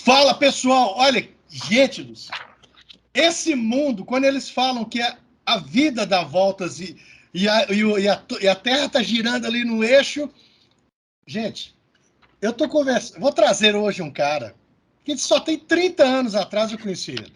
Fala, pessoal! Olha, gente, esse mundo, quando eles falam que a vida dá voltas e a Terra está girando ali no eixo, gente, eu tô conversando. Vou trazer hoje um cara que só tem 30 anos atrás eu conheci ele.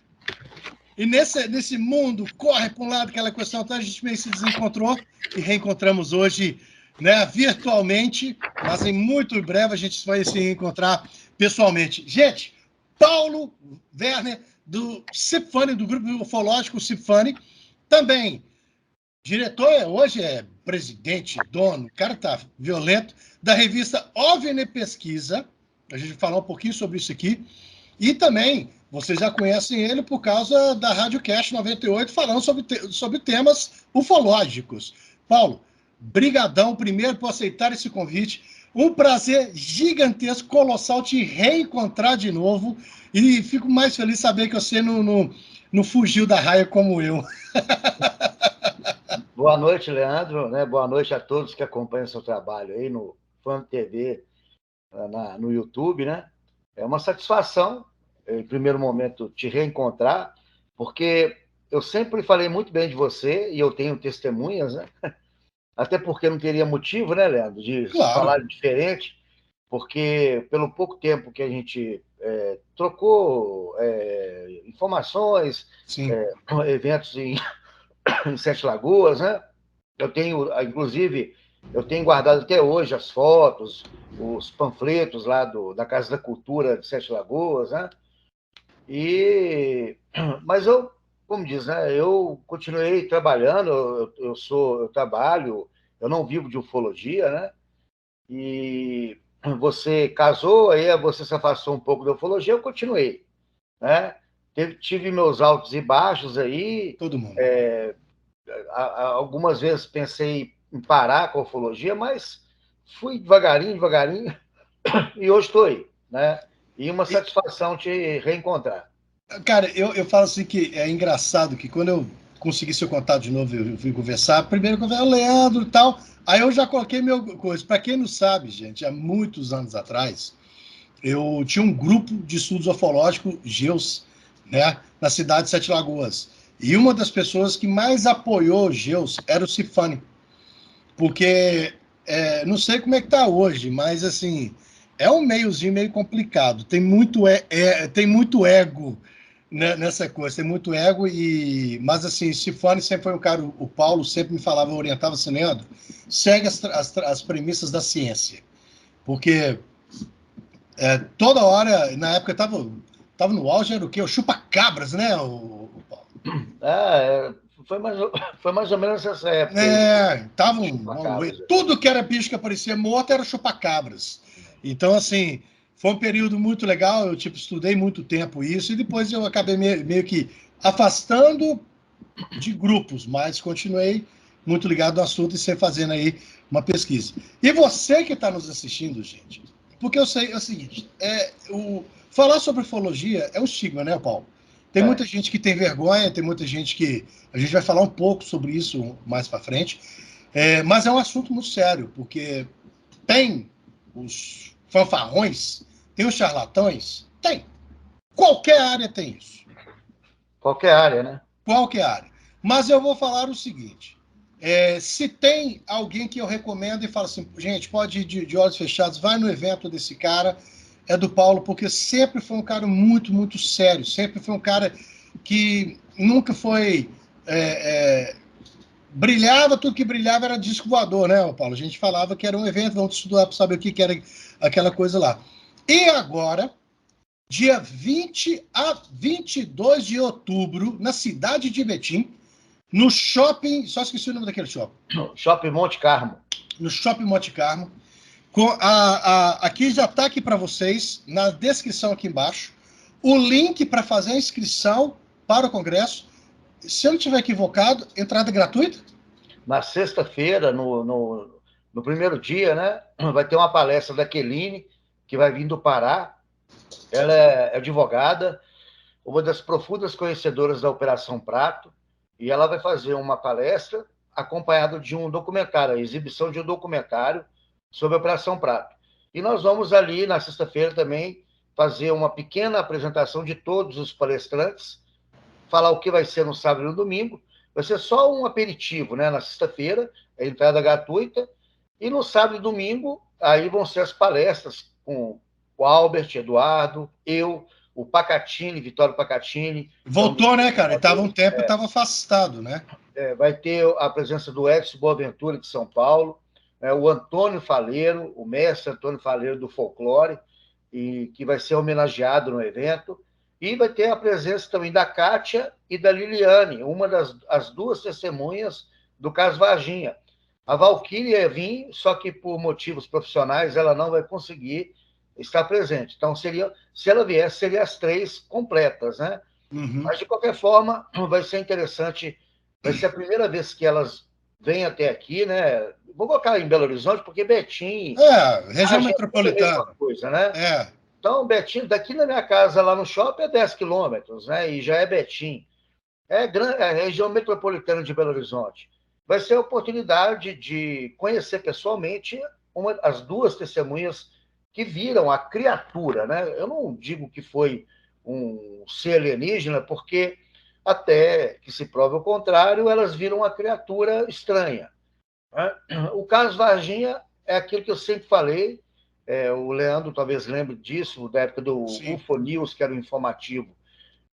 E nesse mundo, corre para um lado aquela questão, então a gente meio se desencontrou e reencontramos hoje, né, virtualmente, mas em muito breve a gente vai se reencontrar pessoalmente. Gente, Paulo Werner, do Cipfani, do grupo ufológico Cipfani, também diretor, hoje é presidente, dono, o cara tá violento, da revista OVNI Pesquisa, a gente vai falar um pouquinho sobre isso aqui, e também, vocês já conhecem ele por causa da Rádio Cast 98, falando sobre temas ufológicos. Paulo, brigadão primeiro por aceitar esse convite. Um prazer gigantesco, colossal te reencontrar de novo. E fico mais feliz de saber que você não fugiu da raia como eu. Boa noite, Leandro. Né? Boa noite a todos que acompanham o seu trabalho aí no Fã TV, no YouTube. Né? É uma satisfação, em primeiro momento, te reencontrar, porque eu sempre falei muito bem de você e eu tenho testemunhas, né? Até porque não teria motivo, né, Leandro, de Claro. falar diferente, porque pelo pouco tempo que a gente trocou informações, eventos em Sete Lagoas, né? Eu tenho, inclusive, guardado até hoje as fotos, os panfletos lá da Casa da Cultura de Sete Lagoas, né? Mas eu, como diz, né? Eu continuei trabalhando, eu trabalho, eu não vivo de ufologia, né? E você casou, aí você se afastou um pouco da ufologia, eu continuei, né? Tive meus altos e baixos aí. Todo mundo. Algumas vezes pensei em parar com a ufologia, mas fui devagarinho, e hoje estou aí, né? E uma satisfação te reencontrar. Cara, eu falo assim que é engraçado que quando eu consegui seu contato de novo, eu fui conversar, primeiro eu conversei, o Leandro e tal, aí eu já coloquei meu coisa. Para quem não sabe, gente, há muitos anos atrás, eu tinha um grupo de estudos ufológicos, GEUS, né, na cidade de Sete Lagoas. E uma das pessoas que mais apoiou o GEUS era o Cifani, porque não sei como é que tá hoje, mas assim, é um meiozinho meio complicado, tem muito ego, né, nessa coisa, tem muito ego, mas assim, Cifani sempre foi um cara, o Paulo sempre me falava, orientava assim, Leandro, segue as premissas da ciência, porque toda hora, na época tava no auge, era o quê? O chupa-cabras, né, o Paulo? Foi mais ou menos essa época aí. Tudo que era bicho que aparecia morto era chupa-cabras. Então, assim, foi um período muito legal, eu estudei muito tempo isso, e depois eu acabei meio que afastando de grupos, mas continuei muito ligado no assunto e sempre fazendo aí uma pesquisa. E você que está nos assistindo, gente, porque eu sei, é o seguinte, falar sobre ufologia é um estigma, né, Paulo? Tem muita gente que tem vergonha, tem muita gente que... A gente vai falar um pouco sobre isso mais para frente, mas é um assunto muito sério, porque tem os fanfarrões, tem os charlatões, tem. Qualquer área tem isso. Qualquer área, né? Qualquer área. Mas eu vou falar o seguinte, se tem alguém que eu recomendo e fala assim, gente, pode ir de olhos fechados, vai no evento desse cara, é do Paulo, porque sempre foi um cara muito, muito sério, sempre foi um cara que nunca foi... brilhava, tudo que brilhava era disco voador, né, Paulo? A gente falava que era um evento, vamos estudar para saber o que era aquela coisa lá. E agora, dia 20 a 22 de outubro, na cidade de Betim, no shopping, só esqueci o nome daquele shopping. Shopping Monte Carmo. No Shopping Monte Carmo. Aqui já está aqui para vocês, na descrição aqui embaixo, o link para fazer a inscrição para o congresso. Se eu não estiver equivocado, entrada gratuita? Na sexta-feira, no primeiro dia, né, vai ter uma palestra da Queline, que vai vir do Pará. Ela é advogada, uma das profundas conhecedoras da Operação Prato, e ela vai fazer uma palestra acompanhada de um documentário, a exibição de um documentário sobre a Operação Prato. E nós vamos ali, na sexta-feira também, fazer uma pequena apresentação de todos os palestrantes, falar o que vai ser no sábado e no domingo. Vai ser só um aperitivo, né? Na sexta-feira, a entrada gratuita, e no sábado e domingo, aí vão ser as palestras com o Albert, Eduardo, eu, o Pacatini, Vitório Pacatini. Voltou, né, cara? Ele estava um tempo, estava afastado, né? Vai ter a presença do Edson Boaventura, de São Paulo, o Antônio Faleiro, o mestre Antônio Faleiro do Folclore, e que vai ser homenageado no evento. E vai ter a presença também da Kátia e da Liliane, uma das duas testemunhas do caso Varginha. A Valquíria ia vir, só que por motivos profissionais ela não vai conseguir estar presente. Então, se ela viesse, seriam as 3 completas, né? Uhum. Mas, de qualquer forma, vai ser interessante. Vai ser a primeira vez que elas vêm até aqui, né? Vou colocar em Belo Horizonte, porque Betim... região metropolitana. Coisa, né? É. Então, Betim, daqui na minha casa, lá no shopping, é 10 quilômetros, né? E já é Betim. É a região metropolitana de Belo Horizonte. Vai ser a oportunidade de conhecer pessoalmente as 2 testemunhas que viram a criatura, né? Eu não digo que foi um ser alienígena, porque até que se prove o contrário, elas viram uma criatura estranha. Né? O caso Varginha é aquilo que eu sempre falei, o Leandro talvez lembre disso, da época do UFO News, que era o informativo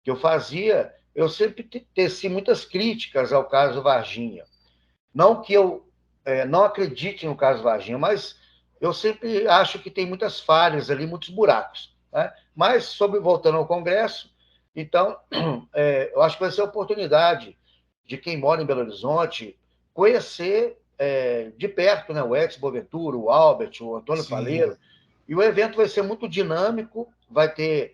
que eu fazia, eu sempre teci muitas críticas ao caso Varginha. Não que eu não acredite no caso Varginha, mas eu sempre acho que tem muitas falhas ali, muitos buracos. Né? Mas, voltando ao Congresso, então, eu acho que vai ser a oportunidade de quem mora em Belo Horizonte conhecer de perto, né, o Edson Boaventura, o Albert, o Antônio Faleiro, e o evento vai ser muito dinâmico, vai ter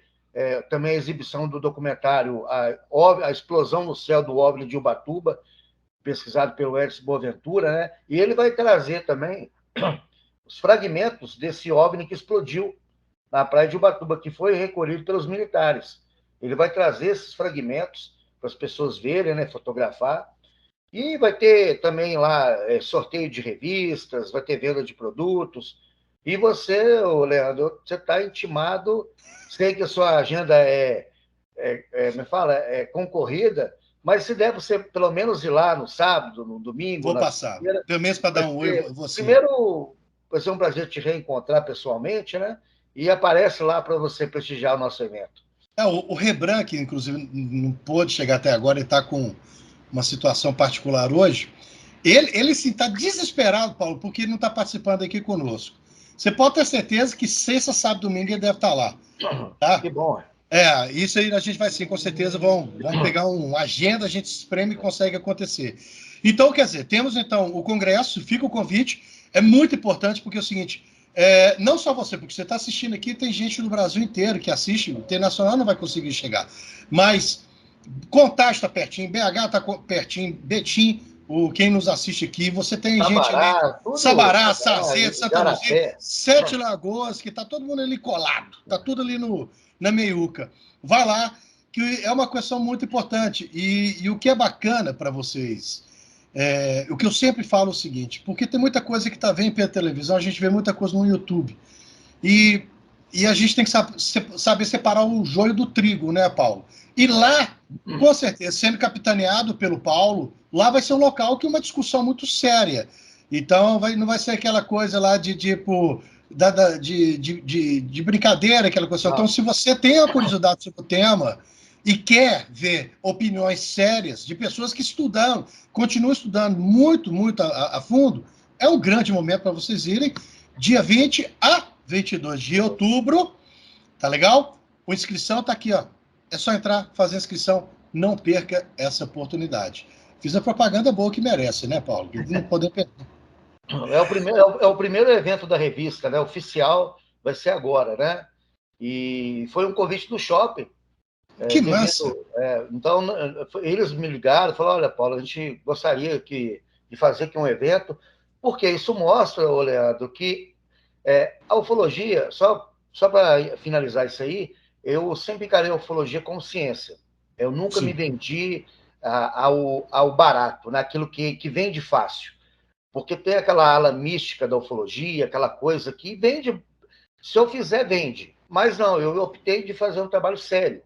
também a exibição do documentário A Explosão no Céu do OVNI de Ubatuba, pesquisado pelo Edson Boaventura, né? E ele vai trazer também os fragmentos desse OVNI que explodiu na praia de Ubatuba, que foi recolhido pelos militares. Ele vai trazer esses fragmentos para as pessoas verem, né, fotografar. E vai ter também lá sorteio de revistas, vai ter venda de produtos. E você, Leandro, você está intimado, sei que a sua agenda me fala, é concorrida, mas se der você pelo menos ir lá no sábado, no domingo, vou passar. Pelo menos para dar um oi, você. Primeiro, vai ser um prazer te reencontrar pessoalmente, né? E aparece lá para você prestigiar o nosso evento. O Rebran, que inclusive não pôde chegar até agora, ele está com uma situação particular hoje. Ele sim está desesperado, Paulo, porque ele não está participando aqui conosco. Você pode ter certeza que sexta, sábado, domingo ele deve estar lá. Tá? Que bom. Isso aí a gente vai sim, com certeza, vamos pegar uma agenda, a gente espreme e consegue acontecer. Então, quer dizer, temos então o Congresso, fica o convite, é muito importante, porque é o seguinte, não só você, porque você está assistindo aqui, tem gente no Brasil inteiro que assiste, o internacional não vai conseguir chegar, mas Contagem está pertinho, BH está pertinho, Betim, quem nos assiste aqui, você tem gente ali, Sabará, Sazete, Santa Luzia, Sete Lagoas, que está todo mundo ali colado, está tudo ali na meiuca. Vai lá, que é uma questão muito importante. E o que é bacana para vocês, o que eu sempre falo é o seguinte, porque tem muita coisa que está vendo pela televisão, a gente vê muita coisa no YouTube. E a gente tem que saber separar o joio do trigo, né, Paulo? E lá, com certeza, sendo capitaneado pelo Paulo, lá vai ser um local que é uma discussão muito séria. Então, não vai ser aquela coisa lá de tipo de brincadeira, aquela coisa. Então, se você tem a curiosidade sobre o tema e quer ver opiniões sérias de pessoas que continuam estudando muito, muito a fundo, é um grande momento para vocês irem, dia 20 a 22 de outubro, tá legal? A inscrição tá aqui, ó. É só entrar, fazer a inscrição, não perca essa oportunidade. Fiz a propaganda boa que merece, né, Paulo? Não podemos perder. É o primeiro evento da revista, né? Oficial, vai ser agora, né? E foi um convite do shopping. Que massa! Então, eles me ligaram, falaram, olha, Paulo, a gente gostaria de fazer aqui um evento, porque isso mostra, Leandro, que a ufologia, só para finalizar isso aí, eu sempre encarei a ufologia como ciência. Eu nunca me vendi ao barato, naquilo que vende fácil. Porque tem aquela ala mística da ufologia, aquela coisa que vende. Se eu fizer, vende. Mas não, eu optei de fazer um trabalho sério.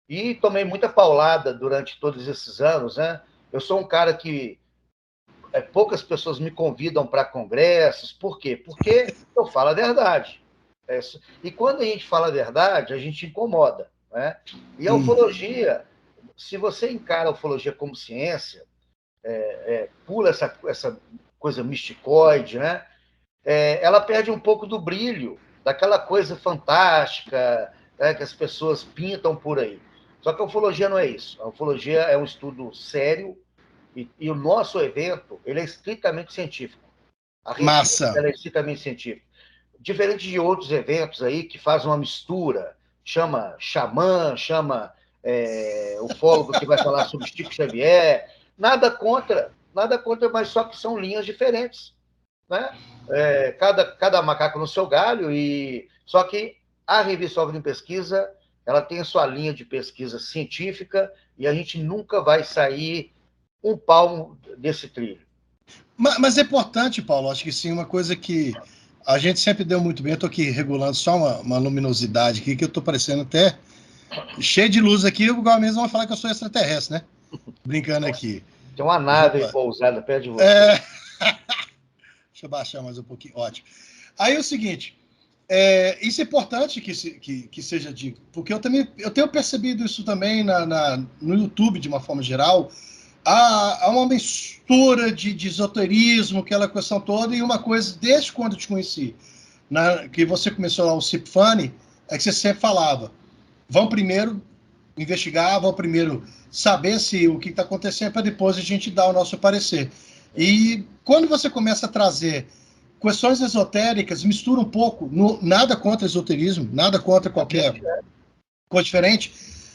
E tomei muita paulada durante todos esses anos, né? Eu sou um cara que poucas pessoas me convidam para congressos. Por quê? Porque eu falo a verdade. E quando a gente fala a verdade, a gente incomoda, né? E a ufologia, se você encara a ufologia como ciência, pula essa coisa misticoide, né? Ela perde um pouco do brilho, daquela coisa fantástica, né, que as pessoas pintam por aí. Só que a ufologia não é isso. A ufologia é um estudo sério e o nosso evento ele é estritamente científico. A revista Massa. é estritamente científica. Diferente de outros eventos aí que fazem uma mistura, chama xamã, chama ufólogo que vai falar sobre Chico Xavier. Nada contra, mas só que são linhas diferentes, né? Cada macaco no seu galho, e só que a revista OVNI Pesquisa ela tem a sua linha de pesquisa científica e a gente nunca vai sair um palmo desse trilho. Mas é importante, Paulo, acho que sim, uma coisa que a gente sempre deu muito bem. Eu estou aqui regulando só uma luminosidade aqui, que eu estou parecendo até cheio de luz aqui, igual mesmo vão falar que eu sou extraterrestre, né? Brincando aqui. Tem uma nave pousada perto de você. Deixa eu baixar mais um pouquinho. Ótimo. Aí é o seguinte, isso é importante que seja dito, porque eu tenho percebido isso também no YouTube, de uma forma geral. Há uma mistura de esoterismo, aquela questão toda, e uma coisa, desde quando eu te conheci, que você começou lá o Cip Funny, é que você sempre falava, vão primeiro investigar, vão primeiro saber se o que está acontecendo, para depois a gente dar o nosso parecer. E quando você começa a trazer questões esotéricas, mistura um pouco, nada contra esoterismo, nada contra qualquer coisa diferente,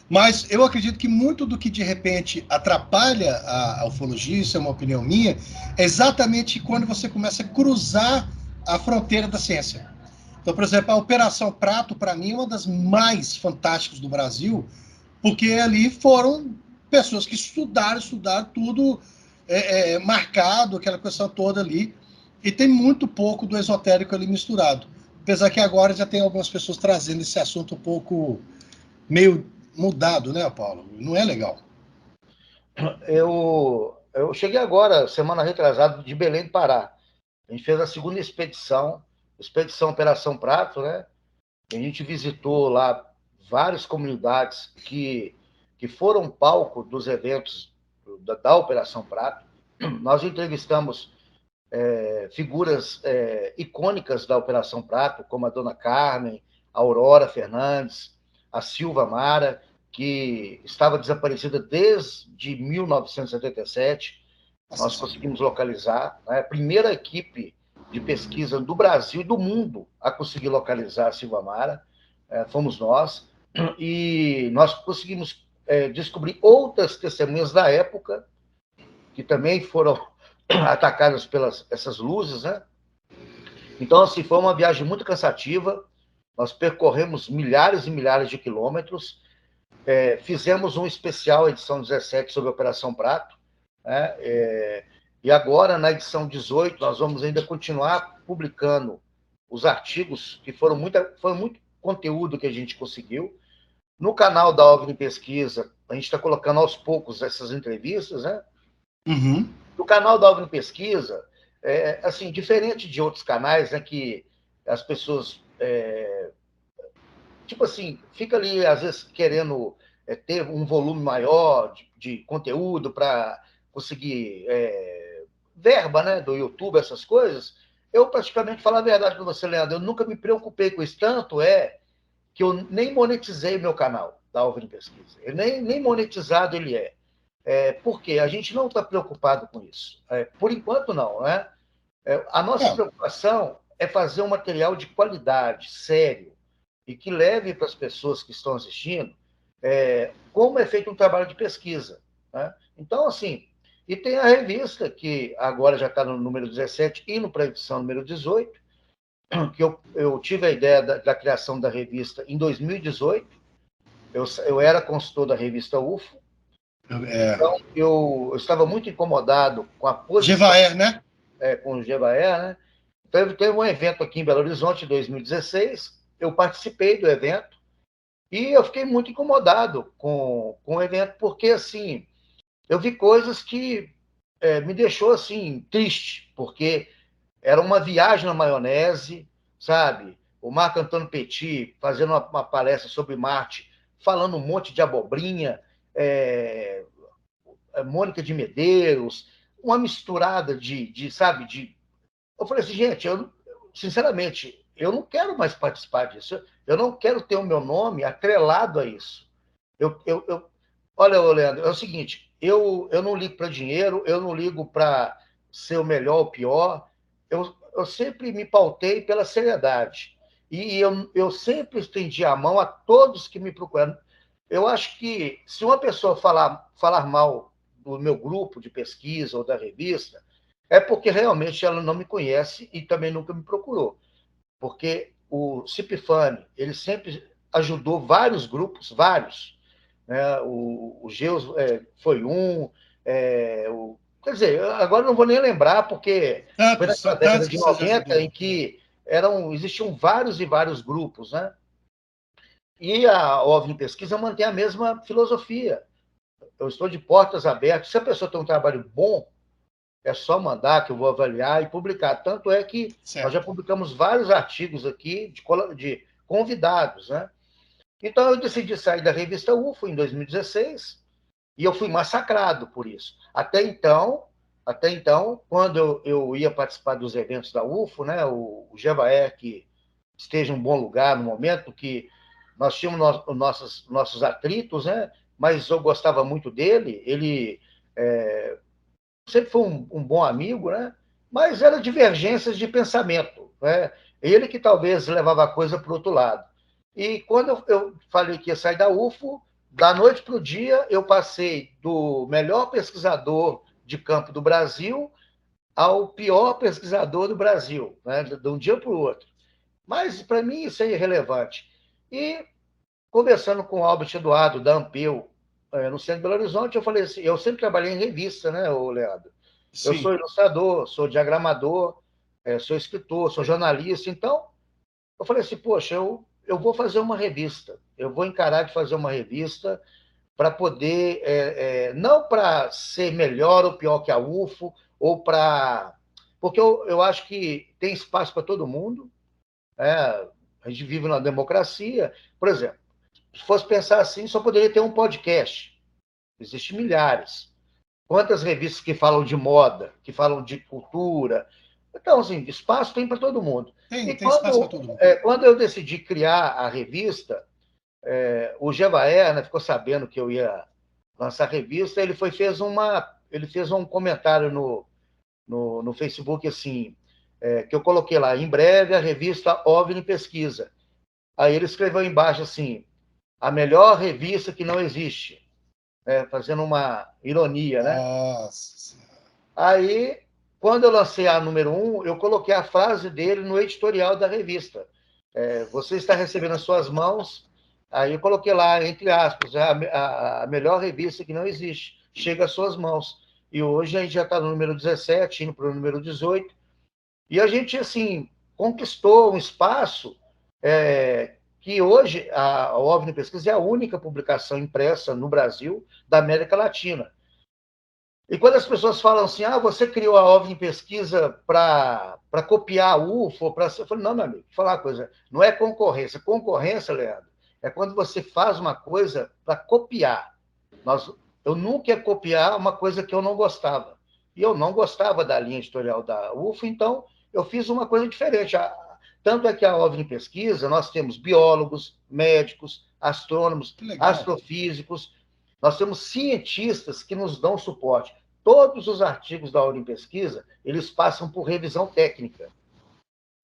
mas eu acredito que muito do que de repente atrapalha a ufologia, isso é uma opinião minha, é exatamente quando você começa a cruzar a fronteira da ciência. Então, por exemplo, a Operação Prato, para mim, é uma das mais fantásticas do Brasil, porque ali foram pessoas que estudaram tudo marcado, aquela questão toda ali, e tem muito pouco do esotérico ali misturado. Apesar que agora já tem algumas pessoas trazendo esse assunto um pouco meio mudado, né, Paulo? Não é legal. Eu cheguei agora, semana retrasada, de Belém do Pará. A gente fez a segunda expedição Operação Prato, né? A gente visitou lá várias comunidades que foram palco dos eventos da Operação Prato. Nós entrevistamos figuras icônicas da Operação Prato, como a Dona Carmen, a Aurora Fernandes, a Silva Mara, que estava desaparecida desde 1977. Nós conseguimos localizar, né? A primeira equipe de pesquisa do Brasil e do mundo a conseguir localizar a Silva Mara, fomos nós, e nós conseguimos descobrir outras testemunhas da época, que também foram atacadas pelas essas luzes, né? Então, assim, foi uma viagem muito cansativa, nós percorremos milhares e milhares de quilômetros, fizemos um especial, edição 17, sobre a Operação Prato, né? E agora, na edição 18, nós vamos ainda continuar publicando os artigos, que foi muito conteúdo que a gente conseguiu. No canal da OVNI Pesquisa, a gente está colocando aos poucos essas entrevistas, né? Uhum. No canal da OVNI Pesquisa, assim, diferente de outros canais, né, que as pessoas, tipo assim, fica ali, às vezes, querendo ter um volume maior de conteúdo para conseguir verba, né, do YouTube, essas coisas. Eu praticamente, falo a verdade para você, Leandro, eu nunca me preocupei com isso, tanto que eu nem monetizei meu canal da OVNI Pesquisa. Nem monetizado ele é. Por quê? A gente não está preocupado com isso. Por enquanto, não, né? A nossa preocupação é fazer um material de qualidade, sério, e que leve para as pessoas que estão assistindo como é feito um trabalho de pesquisa, né? Então, assim, e tem a revista, que agora já está no número 17, indo para a edição número 18, que eu tive a ideia da criação da revista em 2018. Eu era consultor da revista UFO, então eu estava muito incomodado com a posição... Gevaer, né? Com o Gevaer, né? Teve um evento aqui em Belo Horizonte, em 2016, eu participei do evento e eu fiquei muito incomodado com o evento, porque, assim, eu vi coisas que me deixou, assim, triste, porque era uma viagem na maionese, sabe? O Marco Antônio Petit fazendo uma palestra sobre Marte, falando um monte de abobrinha, Mônica de Medeiros, uma misturada sabe, Eu falei assim, gente, sinceramente, eu não quero mais participar disso. Eu não quero ter o meu nome atrelado a isso. Olha, Leandro, é o seguinte, eu não ligo para dinheiro, eu não ligo para ser o melhor ou pior, eu sempre me pautei pela seriedade. E eu sempre estendi a mão a todos que me procuram. Eu acho que se uma pessoa falar mal do meu grupo de pesquisa ou da revista, é porque realmente ela não me conhece e também nunca me procurou. Porque o Cipifani, ele sempre ajudou vários grupos, vários. Né? O Geus foi um. Quer dizer, agora não vou nem lembrar, porque foi naquela década de 90 em que existiam vários e vários grupos. Né? E a OVNI Pesquisa mantém a mesma filosofia. Eu estou de portas abertas. Se a pessoa tem um trabalho bom, é só mandar que eu vou avaliar e publicar. Tanto é que nós já publicamos vários artigos aqui de convidados. Né? Então, eu decidi sair da revista UFO em 2016 e eu fui massacrado por isso. Até então, quando eu ia participar dos eventos da UFO, né, o Jevaer, que esteja em um bom lugar no momento, que nós tínhamos nossos atritos, né, mas eu gostava muito dele, ele sempre foi um bom amigo, né, mas eram divergências de pensamento. Né, ele que talvez levava a coisa para o outro lado. E quando eu falei que ia sair da UFO, da noite para o dia, eu passei do melhor pesquisador de campo do Brasil ao pior pesquisador do Brasil, né? De um dia para o outro. Mas, para mim, isso é irrelevante. E, conversando com o Albert Eduardo, da Ampeu, no centro de Belo Horizonte, eu falei assim, eu sempre trabalhei em revista, né, Leandro? Sim. Eu sou ilustrador, sou diagramador, sou escritor, sou jornalista, então, eu falei assim, poxa, eu vou fazer uma revista, eu vou encarar de fazer uma revista para poder, não para ser melhor ou pior que a UFO, ou para... Porque eu acho que tem espaço para todo mundo, a gente vive numa democracia. Por exemplo, se fosse pensar assim, só poderia ter um podcast. Existem milhares. Quantas revistas que falam de moda, que falam de cultura? Então, assim, espaço tem para todo mundo. Tem espaço para todo mundo. Quando eu decidi criar a revista, o Jevaer, né, ficou sabendo que eu ia lançar a revista, ele fez um comentário no Facebook, assim, que eu coloquei lá, em breve a revista OVNI Pesquisa. Aí ele escreveu embaixo assim, a melhor revista que não existe, fazendo uma ironia, né? Nossa. Aí, quando eu lancei a número 1, eu coloquei a frase dele no editorial da revista. Você está recebendo nas suas mãos, aí eu coloquei lá, entre aspas, a melhor revista que não existe, chega às suas mãos. E hoje a gente já está no número 17, indo para o número 18, e a gente, assim, conquistou um espaço que hoje a OVNI Pesquisa é a única publicação impressa no Brasil da América Latina. E quando as pessoas falam assim, você criou a OVNI Pesquisa para copiar a UFO, eu falo, não, meu amigo, vou falar uma coisa, não é concorrência. Concorrência, Leandro, é quando você faz uma coisa para copiar. Eu nunca ia copiar uma coisa que eu não gostava. E eu não gostava da linha editorial da UFO, então eu fiz uma coisa diferente. Tanto é que a OVNI Pesquisa, nós temos biólogos, médicos, astrônomos, astrofísicos, nós temos cientistas que nos dão suporte. Todos os artigos da OVNI Pesquisa, eles passam por revisão técnica,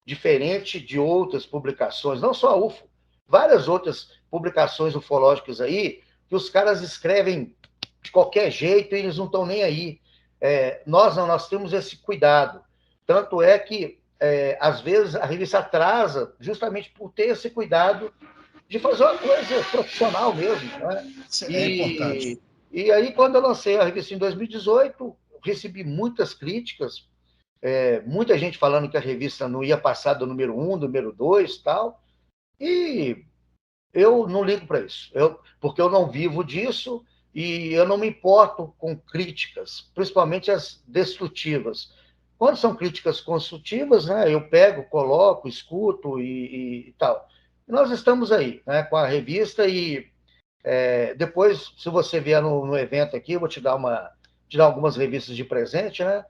diferente de outras publicações, não só a UFO, várias outras publicações ufológicas aí, que os caras escrevem de qualquer jeito e eles não estão nem aí. Nós temos esse cuidado. Tanto é que, às vezes, a revista atrasa justamente por ter esse cuidado de fazer uma coisa profissional mesmo. Né? Importante. E aí, quando eu lancei a revista em 2018, recebi muitas críticas, muita gente falando que a revista não ia passar do número 1, do número 2 e tal. E eu não ligo para isso, porque eu não vivo disso e eu não me importo com críticas, principalmente as destrutivas. Quando são críticas construtivas, né, eu pego, coloco, escuto e tal. Nós estamos aí, né, com a revista e depois, se você vier no evento aqui, eu vou te dar algumas revistas de presente, né?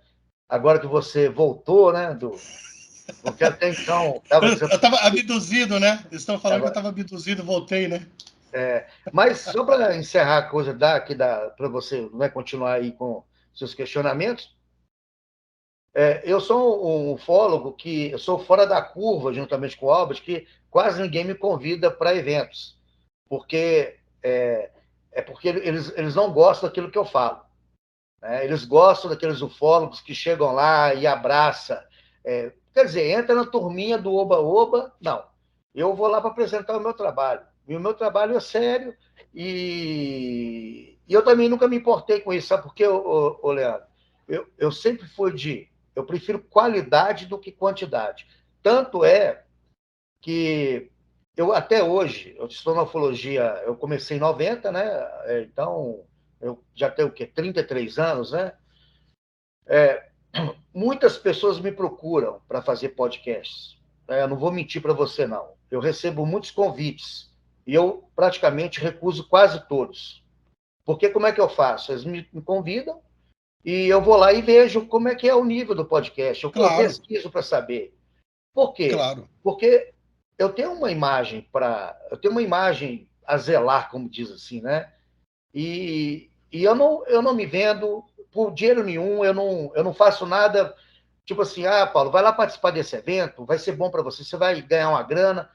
Agora que você voltou, né? Porque até então estava Eu estava abduzido, né? Eles estão falando que eu estava abduzido, voltei, né? Mas só para encerrar a coisa para você, né, continuar aí com seus questionamentos, eu sou um ufólogo que eu sou fora da curva, juntamente com o Albert, que quase ninguém me convida para eventos, porque porque eles não gostam daquilo que eu falo. Né? Eles gostam daqueles ufólogos que chegam lá e abraçam. Quer dizer, entra na turminha do Oba-Oba. Não. Eu vou lá para apresentar o meu trabalho. E o meu trabalho é sério e eu também nunca me importei com isso. Sabe por quê, Leandro? Eu sempre fui eu prefiro qualidade do que quantidade. Tanto é que eu até hoje, eu estou na ufologia, eu comecei em 90, né? Então, eu já tenho o quê? 33 anos, né? Muitas pessoas me procuram para fazer podcasts. Eu não vou mentir para você, não. Eu recebo muitos convites e eu praticamente recuso quase todos. Porque como é que eu faço? Eles me convidam e eu vou lá e vejo como é que é o nível do podcast. Eu Claro, pesquiso para saber. Por quê? claro. Porque eu tenho uma imagem a zelar, como diz assim, né? E eu não me vendo por dinheiro nenhum, eu não faço nada tipo assim, Paulo, vai lá participar desse evento, vai ser bom para você, você vai ganhar uma grana,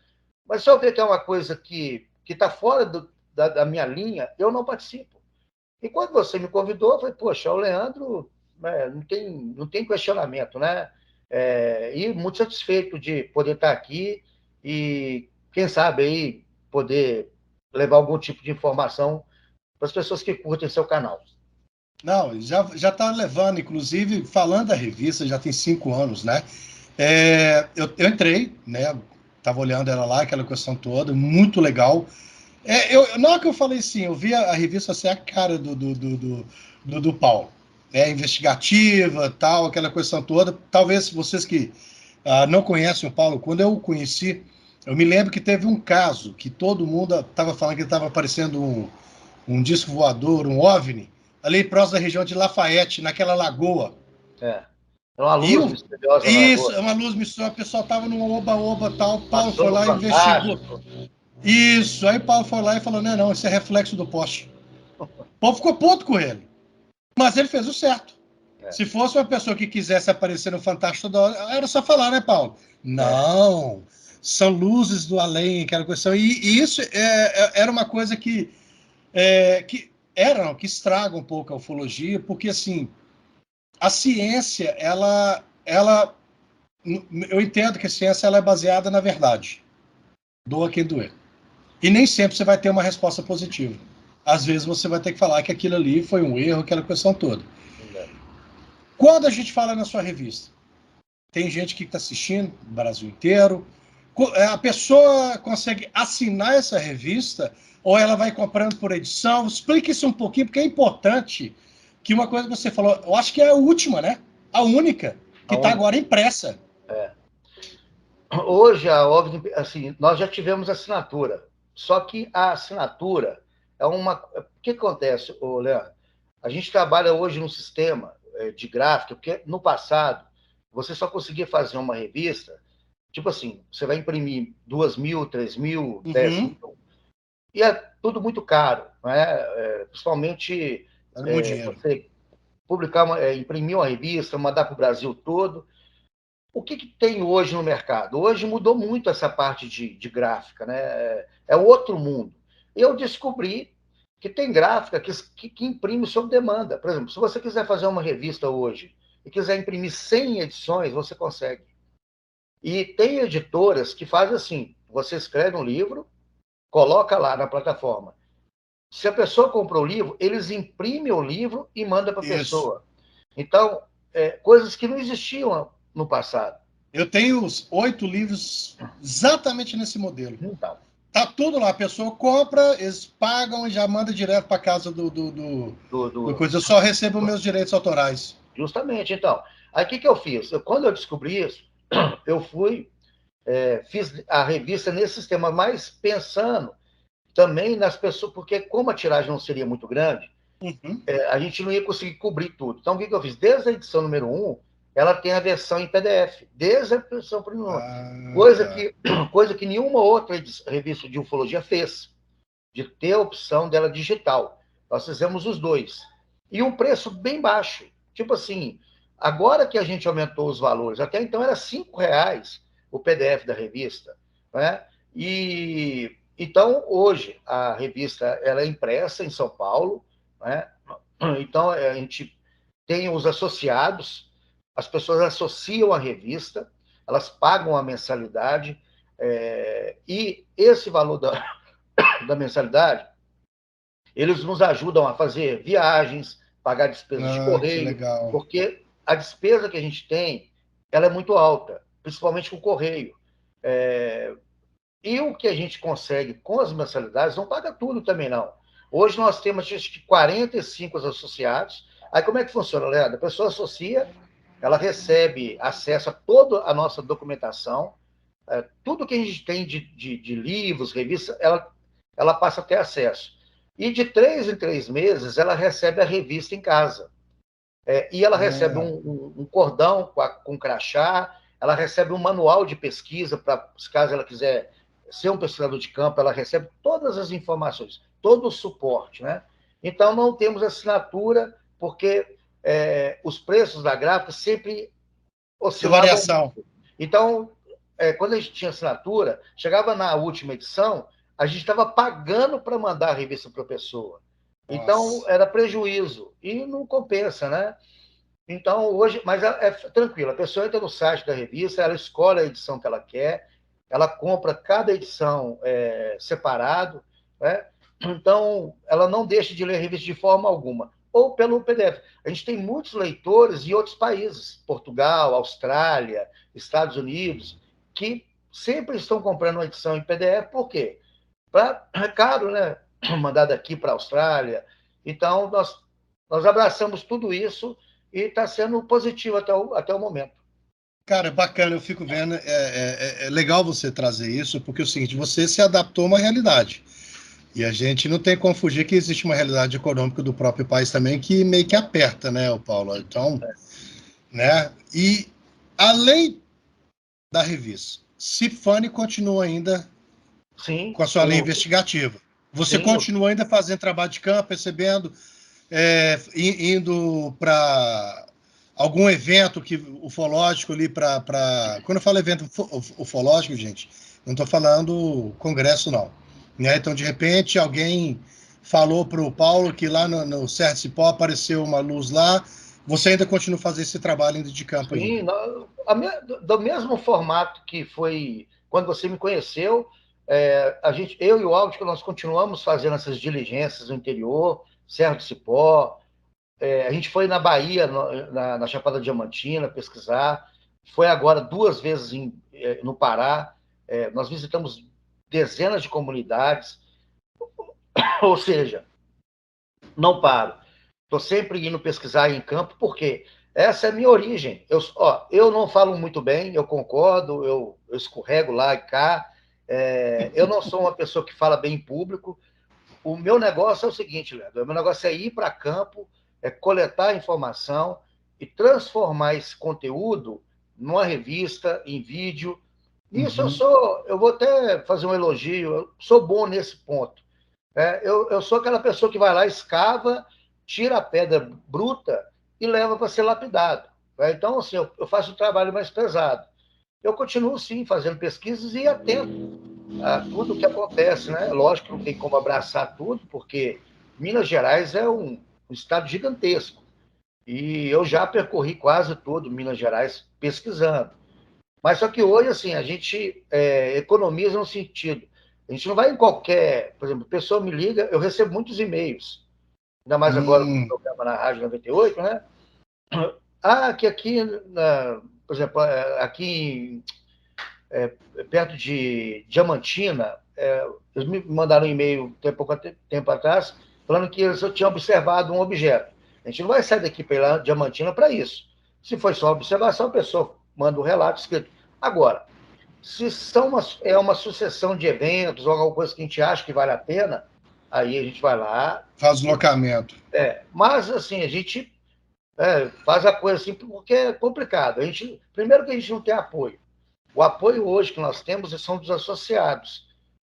mas se eu ver que é uma coisa que está fora da minha linha, eu não participo. E quando você me convidou, eu falei, poxa, o Leandro não tem questionamento, né? E muito satisfeito de poder estar aqui e, quem sabe, aí poder levar algum tipo de informação para as pessoas que curtem seu canal. Não, já está levando, inclusive, falando da revista, já tem 5 anos, né? Eu entrei, né? Tava olhando ela lá, aquela questão toda, muito legal. Na hora que eu falei assim, eu vi a revista ser a cara do Paulo. Investigativa, tal, aquela questão toda. Talvez vocês que não conhecem o Paulo, quando eu o conheci, eu me lembro que teve um caso que todo mundo estava falando que estava aparecendo um disco voador, um OVNI, ali próximo da região de Lafayette, naquela lagoa. É. É uma E luz misteriosa na isso, lagoa. é uma luz misteriosa, o pessoal estava num oba-oba tal, Paulo Passou foi no lá e investigou. Fantástico. Isso, aí Paulo foi lá e falou, não, isso é reflexo do poste. O povo ficou puto com ele, mas ele fez o certo. É, Se fosse uma pessoa que quisesse aparecer no Fantástico toda hora, era só falar, né, Paulo? é. Não, são luzes do além, aquela questão. E isso era uma coisa que estraga um pouco a ufologia, porque assim, a ciência, eu entendo que a ciência ela é baseada na verdade, doa quem doer. E nem sempre você vai ter uma resposta positiva. Às vezes você vai ter que falar que aquilo ali foi um erro, aquela questão toda. Quando a gente fala na sua revista, tem gente que está assistindo, no Brasil inteiro. A pessoa consegue assinar essa revista ou ela vai comprando por edição? Explique isso um pouquinho, porque é importante que uma coisa que você falou, eu acho que é a última, né? A única, que A está única. agora impressa. É. Hoje, a OVNI, assim, nós já tivemos assinatura. Só que a assinatura é uma. O que acontece, Leandro? A gente trabalha hoje num sistema de gráfica, porque no passado você só conseguia fazer uma revista, tipo assim, você vai imprimir 2.000, 3.000, 10.000, Uhum. e é tudo muito caro, né? Principalmente Era muito dinheiro. você imprimir uma revista, mandar para o Brasil todo. O que tem hoje no mercado? Hoje mudou muito essa parte de gráfica, né? É outro mundo. Eu descobri que tem gráfica que imprime sob demanda. Por exemplo, se você quiser fazer uma revista hoje e quiser imprimir 100 edições, você consegue. E tem editoras que fazem assim: você escreve um livro, coloca lá na plataforma. Se a pessoa comprou o livro, eles imprimem o livro e mandam para a Isso. pessoa. Então, coisas que não existiam no passado. Eu tenho os 8 livros exatamente nesse modelo. Então. Tá tudo lá, a pessoa compra, eles pagam e já manda direto para casa do coisa. Eu só recebo meus direitos autorais. Justamente, então. Aí o que eu fiz? Quando eu descobri isso, eu fiz a revista nesse sistema, mas pensando também nas pessoas, porque como a tiragem não seria muito grande, a gente não ia conseguir cobrir tudo. Então, o que eu fiz? Desde a edição número 1, ela tem a versão em PDF, desde a versão primeira. Coisa que nenhuma outra revista de ufologia fez, de ter a opção dela digital. Nós fizemos os dois. E um preço bem baixo. Tipo assim, agora que a gente aumentou os valores, até então era R$ 5 o PDF da revista, né? E então hoje a revista ela é impressa em São Paulo, né? Então a gente tem os associados, as pessoas associam a revista, elas pagam a mensalidade, e esse valor da mensalidade, eles nos ajudam a fazer viagens, pagar despesas de correio, porque a despesa que a gente tem, ela é muito alta, principalmente com o correio. E o que a gente consegue com as mensalidades não paga tudo também, não. Hoje nós temos, acho que 45 associados. Aí como é que funciona, Leandro? A pessoa associa, ela recebe acesso a toda a nossa documentação, tudo que a gente tem de livros, revistas, ela passa a ter acesso. E de 3 em 3 meses, ela recebe a revista em casa. E ela recebe um cordão com crachá, ela recebe um manual de pesquisa, para caso ela quiser ser um pesquisador de campo, ela recebe todas as informações, todo o suporte, né? Então, não temos assinatura, porque os preços da gráfica sempre oscilavam. Variação. Então, quando a gente tinha assinatura, chegava na última edição, a gente estava pagando para mandar a revista para a pessoa. Então, era prejuízo. E não compensa, né? Então, hoje, mas é tranquilo, a pessoa entra no site da revista, ela escolhe a edição que ela quer, ela compra cada edição separado, né? Então, ela não deixa de ler a revista de forma alguma, ou pelo PDF. A gente tem muitos leitores em outros países, Portugal, Austrália, Estados Unidos, que sempre estão comprando uma edição em PDF, por quê? É caro, né? Mandar daqui para a Austrália. Então, nós abraçamos tudo isso e está sendo positivo até o momento. Cara, bacana, eu fico vendo. É legal você trazer isso, porque é o seguinte, você se adaptou a uma realidade. E a gente não tem como fugir que existe uma realidade econômica do próprio país também que meio que aperta, né, o Paulo? Então, né? E além da revista, Cifane continua ainda com a sua linha investigativa. Você continua ainda fazendo trabalho de campo, recebendo, indo para algum evento ufológico ali para. Quando eu falo evento ufológico, gente, não estou falando congresso, não. Né? Então, de repente, alguém falou para o Paulo que lá no Serra de Cipó apareceu uma luz lá. Você ainda continua fazendo esse trabalho de campo ainda? Do mesmo formato que foi quando você me conheceu, eu e o Álvaro, nós continuamos fazendo essas diligências no interior, Serra do Cipó. A gente foi na Bahia, na Chapada Diamantina, pesquisar. Foi agora 2 vezes no Pará. Nós visitamos dezenas de comunidades. Ou seja, não paro. Estou sempre indo pesquisar em campo, porque essa é a minha origem. Eu não falo muito bem, eu concordo, eu escorrego lá e cá. Eu não sou uma pessoa que fala bem em público. O meu negócio é o seguinte, Leandro, o meu negócio é ir para campo, coletar informação e transformar esse conteúdo numa revista, em vídeo. Isso eu vou até fazer um elogio, eu sou bom nesse ponto. Eu sou aquela pessoa que vai lá, escava, tira a pedra bruta e leva para ser lapidado. Então, assim, eu faço um trabalho mais pesado. Eu continuo, sim, fazendo pesquisas e atento a tudo o que acontece, né? Lógico que não tem como abraçar tudo, porque Minas Gerais é um estado gigantesco. E eu já percorri quase todo Minas Gerais pesquisando. Mas só que hoje, assim, a gente economiza no sentido. A gente não vai em qualquer. Por exemplo, a pessoa me liga, eu recebo muitos e-mails, ainda mais agora com o programa na Rádio 98, né? Que aqui, o por exemplo, aqui perto de Diamantina, eles me mandaram um e-mail pouco tempo atrás, falando que eles tinham observado um objeto. A gente não vai sair daqui para ir lá Diamantina para isso. Se foi só observação, a pessoa manda um relato escrito. Agora, se é uma sucessão de eventos ou alguma coisa que a gente acha que vale a pena, aí a gente vai lá. Faz o locamento. Mas, assim, a gente faz a coisa assim porque é complicado. Primeiro que a gente não tem apoio. O apoio hoje que nós temos são dos associados,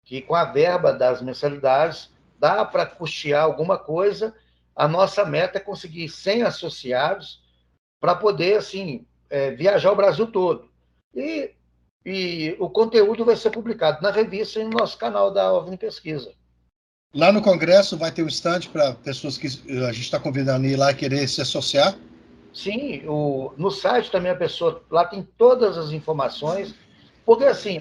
que com a verba das mensalidades dá para custear alguma coisa. A nossa meta é conseguir 100 associados para poder, assim, viajar o Brasil todo. E o conteúdo vai ser publicado na revista e no nosso canal da OVNI Pesquisa. Lá no Congresso vai ter um stand para pessoas que a gente está convidando a ir lá querer se associar? Sim, no site também a pessoa, lá tem todas as informações, porque assim,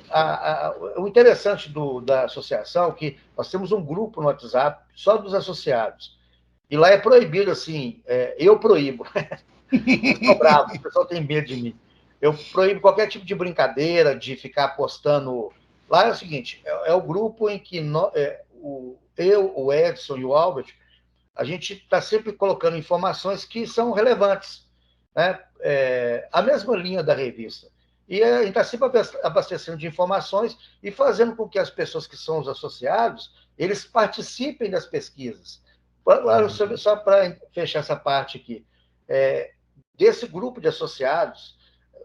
o interessante da associação é que nós temos um grupo no WhatsApp só dos associados, e lá é proibido, assim, eu proíbo, eu sou bravo, o pessoal tem medo de mim, eu proíbo qualquer tipo de brincadeira, de ficar postando, lá é o seguinte, é o grupo em que eu, o Edson e o Albert, a gente está sempre colocando informações que são relevantes, né? A mesma linha da revista. E a gente está sempre abastecendo de informações e fazendo com que as pessoas que são os associados, eles participem das pesquisas. Só para fechar essa parte aqui, desse grupo de associados,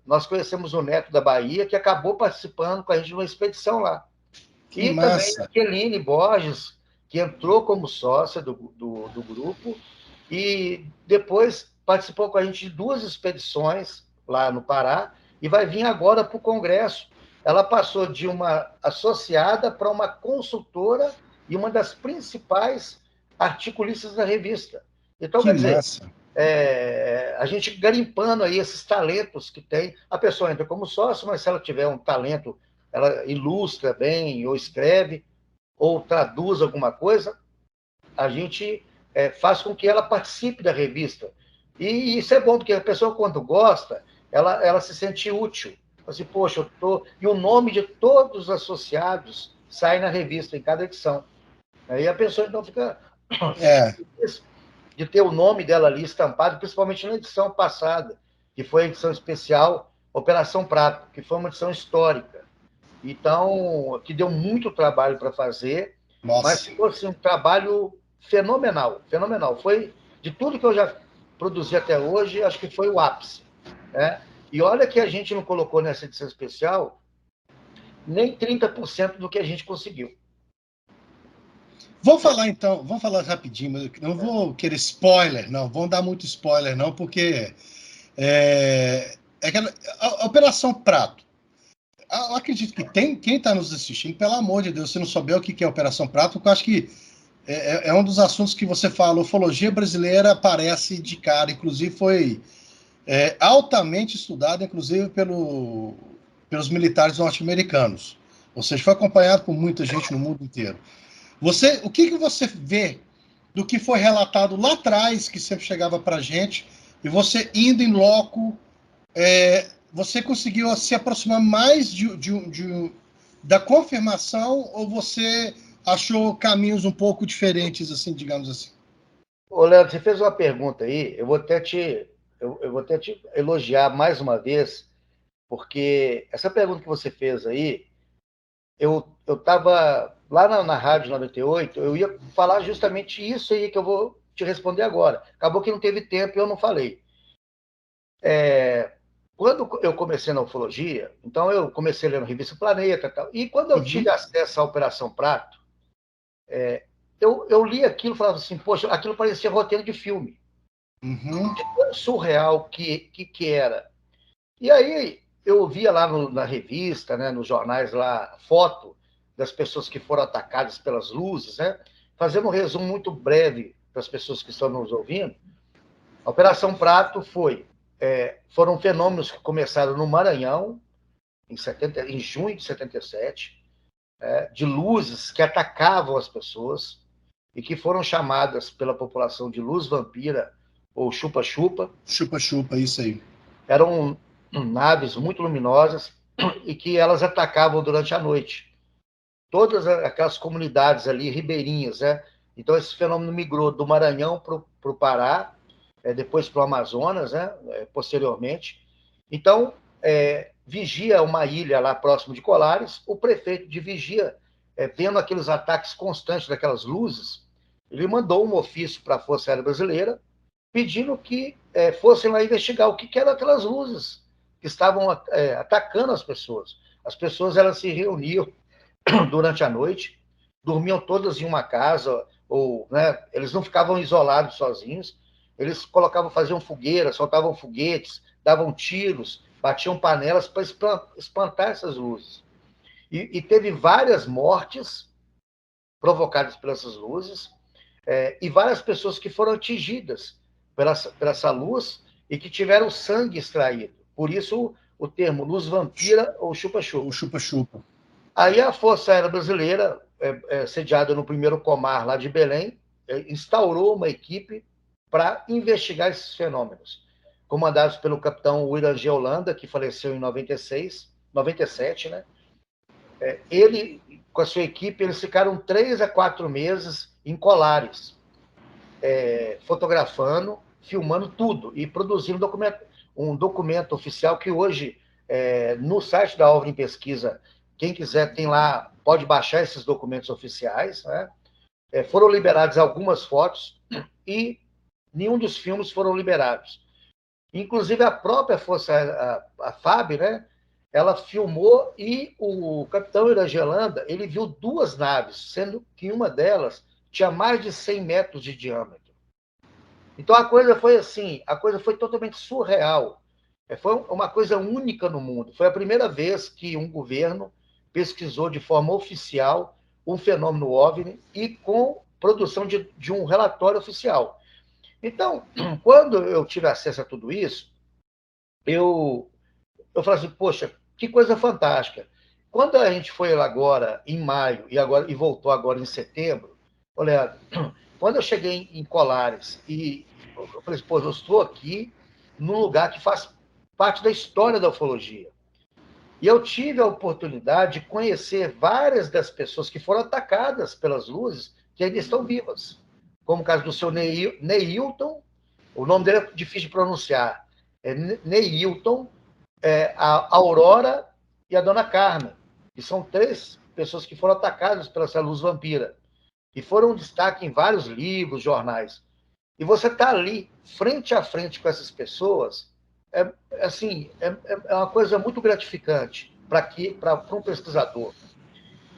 nós conhecemos o Neto da Bahia, que acabou participando com a gente de uma expedição lá. Que e massa. Também a Keline Borges, que entrou como sócia do grupo e depois participou com a gente de 2 expedições lá no Pará e vai vir agora para o Congresso. Ela passou de uma associada para uma consultora e uma das principais articulistas da revista. Então, quer dizer, a gente garimpando aí esses talentos que tem. A pessoa entra como sócio, mas se ela tiver um talento, ela ilustra bem, ou escreve, ou traduz alguma coisa, a gente faz com que ela participe da revista. E isso é bom, porque a pessoa, quando gosta, ela se sente útil. Assim, poxa, eu tô... E o nome de todos os associados sai na revista, em cada edição. Aí a pessoa, então, fica de ter o nome dela ali estampado, principalmente na edição passada, que foi a edição especial Operação Prato, que foi uma edição histórica. Então, que deu muito trabalho para fazer, mas ficou assim, um trabalho fenomenal, fenomenal. Foi, de tudo que eu já produzi até hoje, acho que foi o ápice. Né? E olha que a gente não colocou nessa edição especial nem 30% do que a gente conseguiu. Vamos falar rapidinho, mas não vou querer spoiler, não, vamos dar muito spoiler, não, porque a Operação Prato, eu acredito que quem está nos assistindo, pelo amor de Deus, se não souber o que é Operação Prato, porque eu acho que é um dos assuntos que você fala, a ufologia brasileira aparece de cara, inclusive foi altamente estudada, inclusive pelos militares norte-americanos, ou seja, foi acompanhado por muita gente no mundo inteiro. O que você vê do que foi relatado lá atrás, que sempre chegava para a gente, e você indo em loco, você conseguiu se aproximar mais da confirmação, ou você achou caminhos um pouco diferentes, assim, digamos assim? Ô, Leandro, você fez uma pergunta aí, eu vou até te elogiar mais uma vez, porque essa pergunta que você fez aí, eu estava lá na Rádio 98, eu ia falar justamente isso aí que eu vou te responder agora. Acabou que não teve tempo e eu não falei. Quando eu comecei na ufologia, então eu comecei lendo a Revista Planeta e tal, e quando eu tive acesso à Operação Prato, eu li aquilo e falava assim, poxa, aquilo parecia roteiro de filme. De tão surreal que era. E aí eu via lá na revista, né, nos jornais lá, foto das pessoas que foram atacadas pelas luzes, né? Fazendo um resumo muito breve para as pessoas que estão nos ouvindo, a Operação Prato foram fenômenos que começaram no Maranhão, em junho de 77, de luzes que atacavam as pessoas e que foram chamadas pela população de luz vampira ou chupa-chupa. Chupa-chupa, isso aí. Eram naves muito luminosas e que elas atacavam durante a noite. Todas aquelas comunidades ali, ribeirinhas, né? Então, esse fenômeno migrou do Maranhão para o Pará, depois para o Amazonas, né? Posteriormente. Então, Vigia, uma ilha lá próximo de Colares, o prefeito de Vigia, vendo aqueles ataques constantes daquelas luzes, ele mandou um ofício para a Força Aérea Brasileira, pedindo que fossem lá investigar o que eram aquelas luzes que estavam atacando as pessoas. As pessoas, elas se reuniam durante a noite, dormiam todas em uma casa, ou, né, eles não ficavam isolados sozinhos, eles faziam fogueiras, soltavam foguetes, davam tiros, batiam panelas para espantar essas luzes. E teve várias mortes provocadas por essas luzes, e várias pessoas que foram atingidas por essa luz e que tiveram sangue extraído. Por isso, o termo luz vampira ou chupa-chupa. O chupa-chupa. Aí a Força Aérea Brasileira, sediada no 1º Comar, lá de Belém, instaurou uma equipe para investigar esses fenômenos, comandados pelo capitão Wirangê Holanda, que faleceu em 97, né? Ele, com a sua equipe, eles ficaram 3 a 4 meses em Colares, fotografando, filmando tudo e produzindo um documento oficial que hoje, no site da OVNI Pesquisa, quem quiser tem lá, pode baixar esses documentos oficiais, né? Foram liberadas algumas fotos e nenhum dos filmes foram liberados. Inclusive, a própria Força, a FAB, né? Ela filmou e o capitão Iragelanda, ele viu 2 naves, sendo que uma delas tinha mais de 100 metros de diâmetro. Então, a coisa foi assim, a coisa foi totalmente surreal. Foi uma coisa única no mundo. Foi a primeira vez que um governo pesquisou de forma oficial um fenômeno OVNI e com produção de um relatório oficial. Então, quando eu tive acesso a tudo isso, eu falei assim, poxa, que coisa fantástica. Quando a gente foi lá agora, em maio, e voltou agora em setembro, olha, quando eu cheguei em Colares, e eu falei assim, pô, eu estou aqui num lugar que faz parte da história da ufologia. E eu tive a oportunidade de conhecer várias das pessoas que foram atacadas pelas luzes que ainda estão vivas, como o caso do seu Neilton, o nome dele é difícil de pronunciar, Neilton, a Aurora e a Dona Carmen, que são 3 pessoas que foram atacadas pela essa luz vampira, e foram um destaque em vários livros, jornais. E você está ali, frente a frente com essas pessoas, assim, é uma coisa muito gratificante para um pesquisador.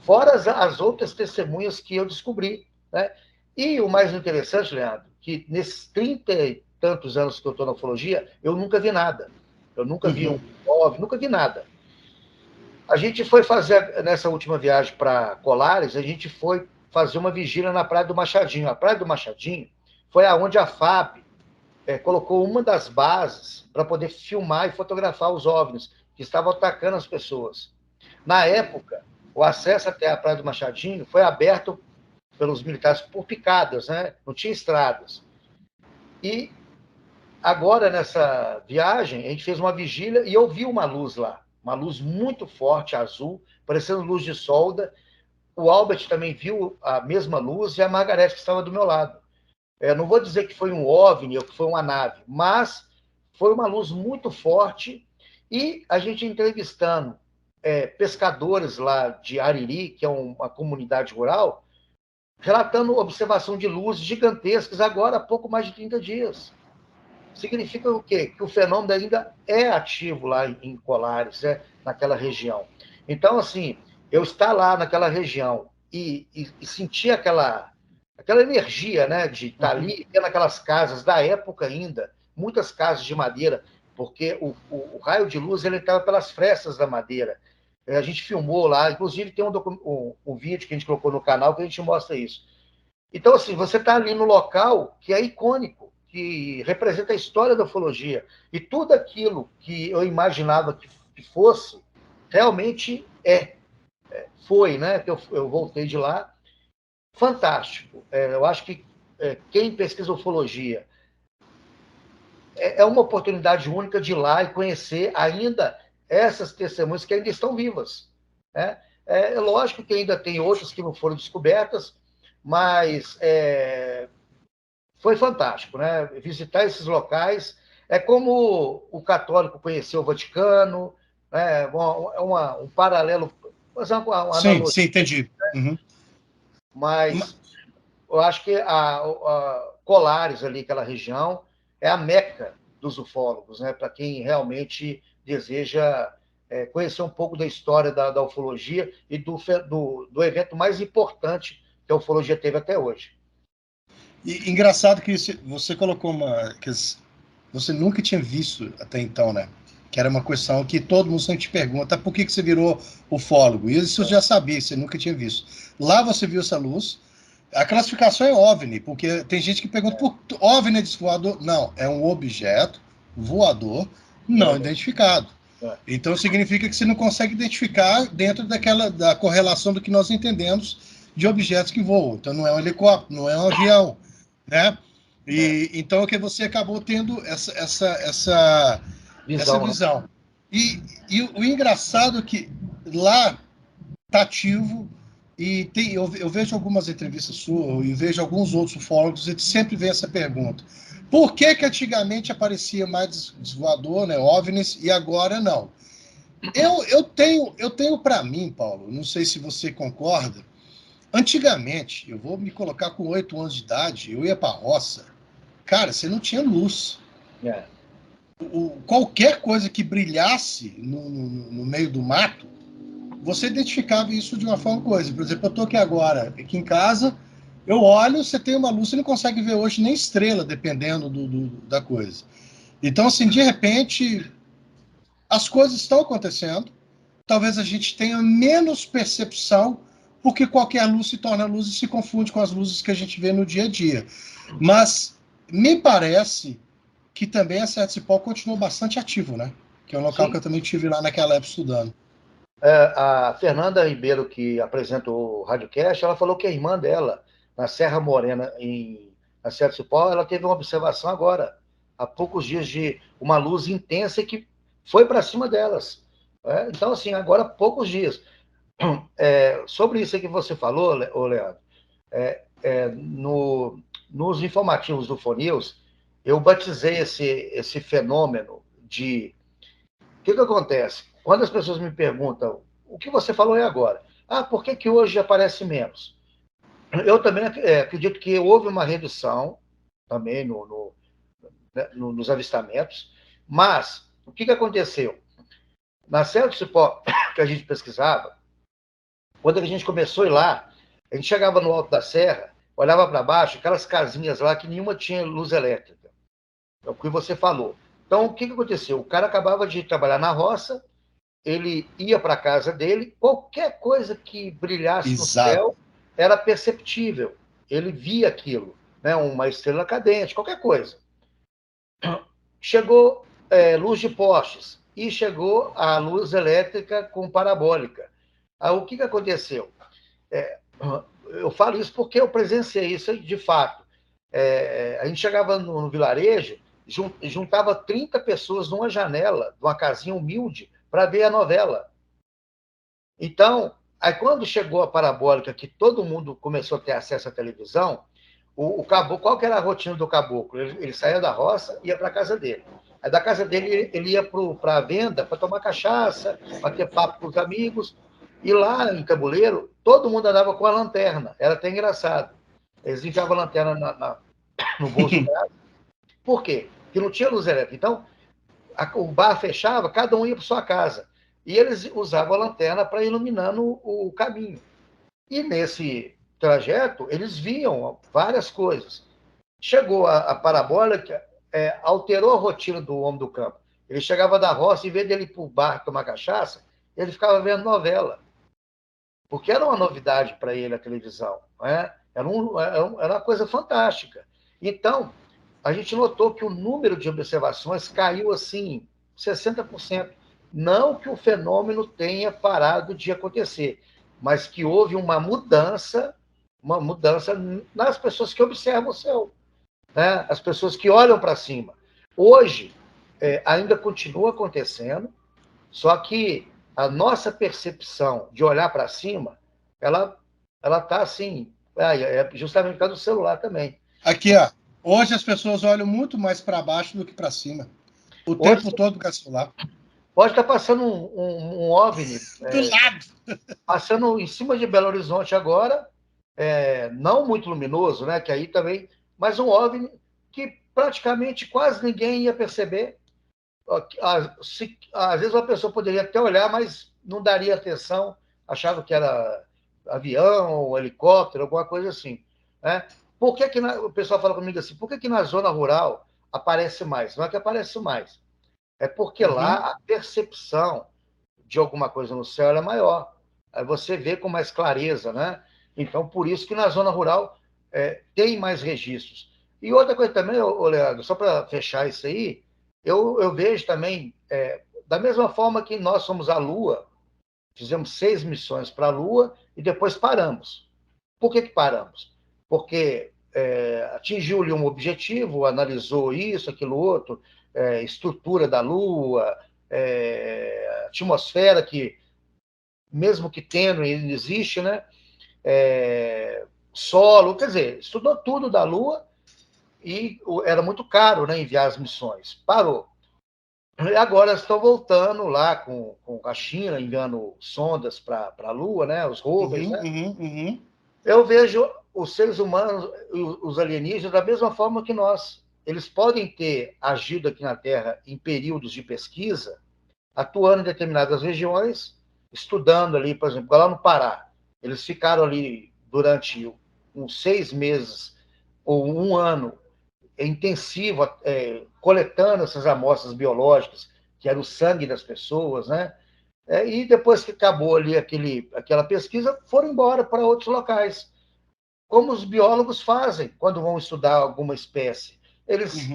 Fora as outras testemunhas que eu descobri, né? E o mais interessante, Leandro, que nesses 30 e tantos anos que eu estou na ufologia, eu nunca vi nada. Eu nunca vi um OVNI, nunca vi nada. A gente foi fazer, nessa última viagem para Colares, a gente foi fazer uma vigília na Praia do Machadinho. A Praia do Machadinho foi aonde a FAB colocou uma das bases para poder filmar e fotografar os OVNIs que estavam atacando as pessoas. Na época, o acesso até a Praia do Machadinho foi aberto pelos militares por picadas, né? Não tinha estradas. E agora, nessa viagem, a gente fez uma vigília e eu vi uma luz lá, uma luz muito forte, azul, parecendo luz de solda. O Albert também viu a mesma luz e a Margarete, que estava do meu lado. Não vou dizer que foi um OVNI ou que foi uma nave, mas foi uma luz muito forte e a gente entrevistando pescadores lá de Ariri, que é uma comunidade rural, relatando observação de luzes gigantescas agora há pouco mais de 30 dias. Significa o quê? Que o fenômeno ainda é ativo lá em Colares, naquela região. Então, assim, eu estar lá naquela região e sentir aquela energia, né, de estar ali, vendo aquelas casas da época ainda, muitas casas de madeira, porque o raio de luz ele estava pelas frestas da madeira. A gente filmou lá, inclusive tem um vídeo que a gente colocou no canal que a gente mostra isso. Então, assim, você está ali no local que é icônico, que representa a história da ufologia. E tudo aquilo que eu imaginava que fosse, realmente foi, né? Que eu voltei de lá. Fantástico. Eu acho que quem pesquisa ufologia é uma oportunidade única de ir lá e conhecer ainda essas testemunhas que ainda estão vivas. Né? É lógico que ainda tem outras que não foram descobertas, mas foi fantástico, né? Visitar esses locais é como o católico conheceu o Vaticano, né? Um paralelo, fazer uma Sim, analogia, sim, entendi. Uhum. mas eu acho que a Colares ali, aquela região, é a meca dos ufólogos, né? Para quem realmente deseja conhecer um pouco da história da ufologia e do evento mais importante que a ufologia teve até hoje. E engraçado que você colocou que você nunca tinha visto até então, né? Que era uma questão que todo mundo sempre te pergunta, por que você virou ufólogo? E isso eu já sabia, você nunca tinha visto. Lá você viu essa luz. A classificação é OVNI, porque tem gente que pergunta, por OVNI é voador? Não, é um objeto voador não identificado. Então significa que você não consegue identificar dentro da correlação do que nós entendemos de objetos que voam. Então não é um helicóptero, não é um avião, né? E então é que você acabou tendo essa visão. Né? E o engraçado é que lá está ativo e eu vejo algumas entrevistas suas e vejo alguns outros ufólogos e sempre vem essa pergunta. Por que antigamente aparecia mais voador, né, OVNIs, e agora não? Eu tenho para mim, Paulo, não sei se você concorda, antigamente, eu vou me colocar com 8 anos de idade, eu ia para a roça, cara, você não tinha luz. Qualquer coisa que brilhasse no meio do mato, você identificava isso de uma forma coisa. Por exemplo, eu estou aqui agora, aqui em casa, eu olho, você tem uma luz, você não consegue ver hoje nem estrela, dependendo da coisa. Então, assim, de repente, as coisas estão acontecendo, talvez a gente tenha menos percepção, porque qualquer luz se torna luz e se confunde com as luzes que a gente vê no dia a dia. Mas me parece que também a Serra de Cipó continuou bastante ativo, né? Que é um local que eu também estive lá naquela época estudando. A Fernanda Ribeiro, que apresenta o Radiocast, ela falou que a irmã dela, na Serra Morena, na Serra de Cipó, ela teve uma observação agora, há poucos dias, de uma luz intensa que foi para cima delas. Então, assim, agora há poucos dias. Sobre isso que você falou, Leandro, nos informativos do FONews, eu batizei esse fenômeno de... O que acontece? Quando as pessoas me perguntam, o que você falou agora? Por que hoje aparece menos? Eu também acredito que houve uma redução também nos avistamentos, mas o que aconteceu? Na Serra do Cipó, que a gente pesquisava, quando a gente começou a ir lá, a gente chegava no alto da serra, olhava para baixo, aquelas casinhas lá que nenhuma tinha luz elétrica. É o que você falou. Então, o que aconteceu? O cara acabava de trabalhar na roça, ele ia para a casa dele, qualquer coisa que brilhasse no céu era perceptível. Ele via aquilo, né? Uma estrela cadente, qualquer coisa. Chegou luz de postes e chegou a luz elétrica com parabólica. O que aconteceu? Eu falo isso porque eu presenciei isso de fato. A gente chegava no vilarejo, juntava 30 pessoas numa janela de uma casinha humilde para ver a novela. Então, aí quando chegou a parabólica, que todo mundo começou a ter acesso à televisão, o caboclo, qual que era a rotina do caboclo? Ele saía da roça e ia para a casa dele. Aí da casa dele ele ia para a venda para tomar cachaça, para ter papo com os amigos. E lá em Tabuleiro, todo mundo andava com a lanterna. Era até engraçado. Eles enfiavam a lanterna no bolso do braço. Por quê? Porque não tinha luz elétrica. Então, o bar fechava, cada um ia para sua casa. E eles usavam a lanterna para iluminando o caminho. E nesse trajeto, eles viam várias coisas. Chegou a parabólica, alterou a rotina do homem do campo. Ele chegava da roça, em vez dele ir para o bar tomar cachaça, ele ficava vendo novela. Porque era uma novidade para ele a televisão. Né? Era uma coisa fantástica. Então, a gente notou que o número de observações caiu assim 60%. Não que o fenômeno tenha parado de acontecer, mas que houve uma mudança nas pessoas que observam o céu, né? As pessoas que olham para cima. Hoje, ainda continua acontecendo, só que a nossa percepção de olhar para cima, ela está assim, justamente por causa do celular também. Aqui, ó. Hoje as pessoas olham muito mais para baixo do que para cima. O tempo todo com o celular. Pode estar passando um OVNI do lado. Passando em cima de Belo Horizonte agora, não muito luminoso, né? Que aí também, mas um OVNI que praticamente quase ninguém ia perceber. Às vezes uma pessoa poderia até olhar, mas não daria atenção, achava que era avião, ou helicóptero, alguma coisa assim. Né? Por que o pessoal fala comigo assim, por que na zona rural aparece mais? Não é que aparece mais, é porque lá a percepção de alguma coisa no céu é maior. Aí você vê com mais clareza, né? Então, por isso que na zona rural tem mais registros. E outra coisa também, Leandro, só para fechar isso aí, eu vejo também, da mesma forma que nós somos a Lua, fizemos 6 missões para a Lua e depois paramos. Por que paramos? Porque atingiu-lhe um objetivo, analisou isso, aquilo outro, estrutura da Lua, atmosfera que, mesmo que tênue, existe, né? Solo, quer dizer, estudou tudo da Lua e era muito caro, né, enviar as missões. Parou. E agora estão voltando lá com a China, enviando sondas para a Lua, né, os rovers, né? Eu vejo os seres humanos, os alienígenas, da mesma forma que nós. Eles podem ter agido aqui na Terra em períodos de pesquisa, atuando em determinadas regiões, estudando ali, por exemplo, lá no Pará. Eles ficaram ali durante uns 6 meses ou um ano intensivo, coletando essas amostras biológicas, que era o sangue das pessoas, né? E depois que acabou ali aquela pesquisa, foram embora para outros locais, como os biólogos fazem quando vão estudar alguma espécie. Eles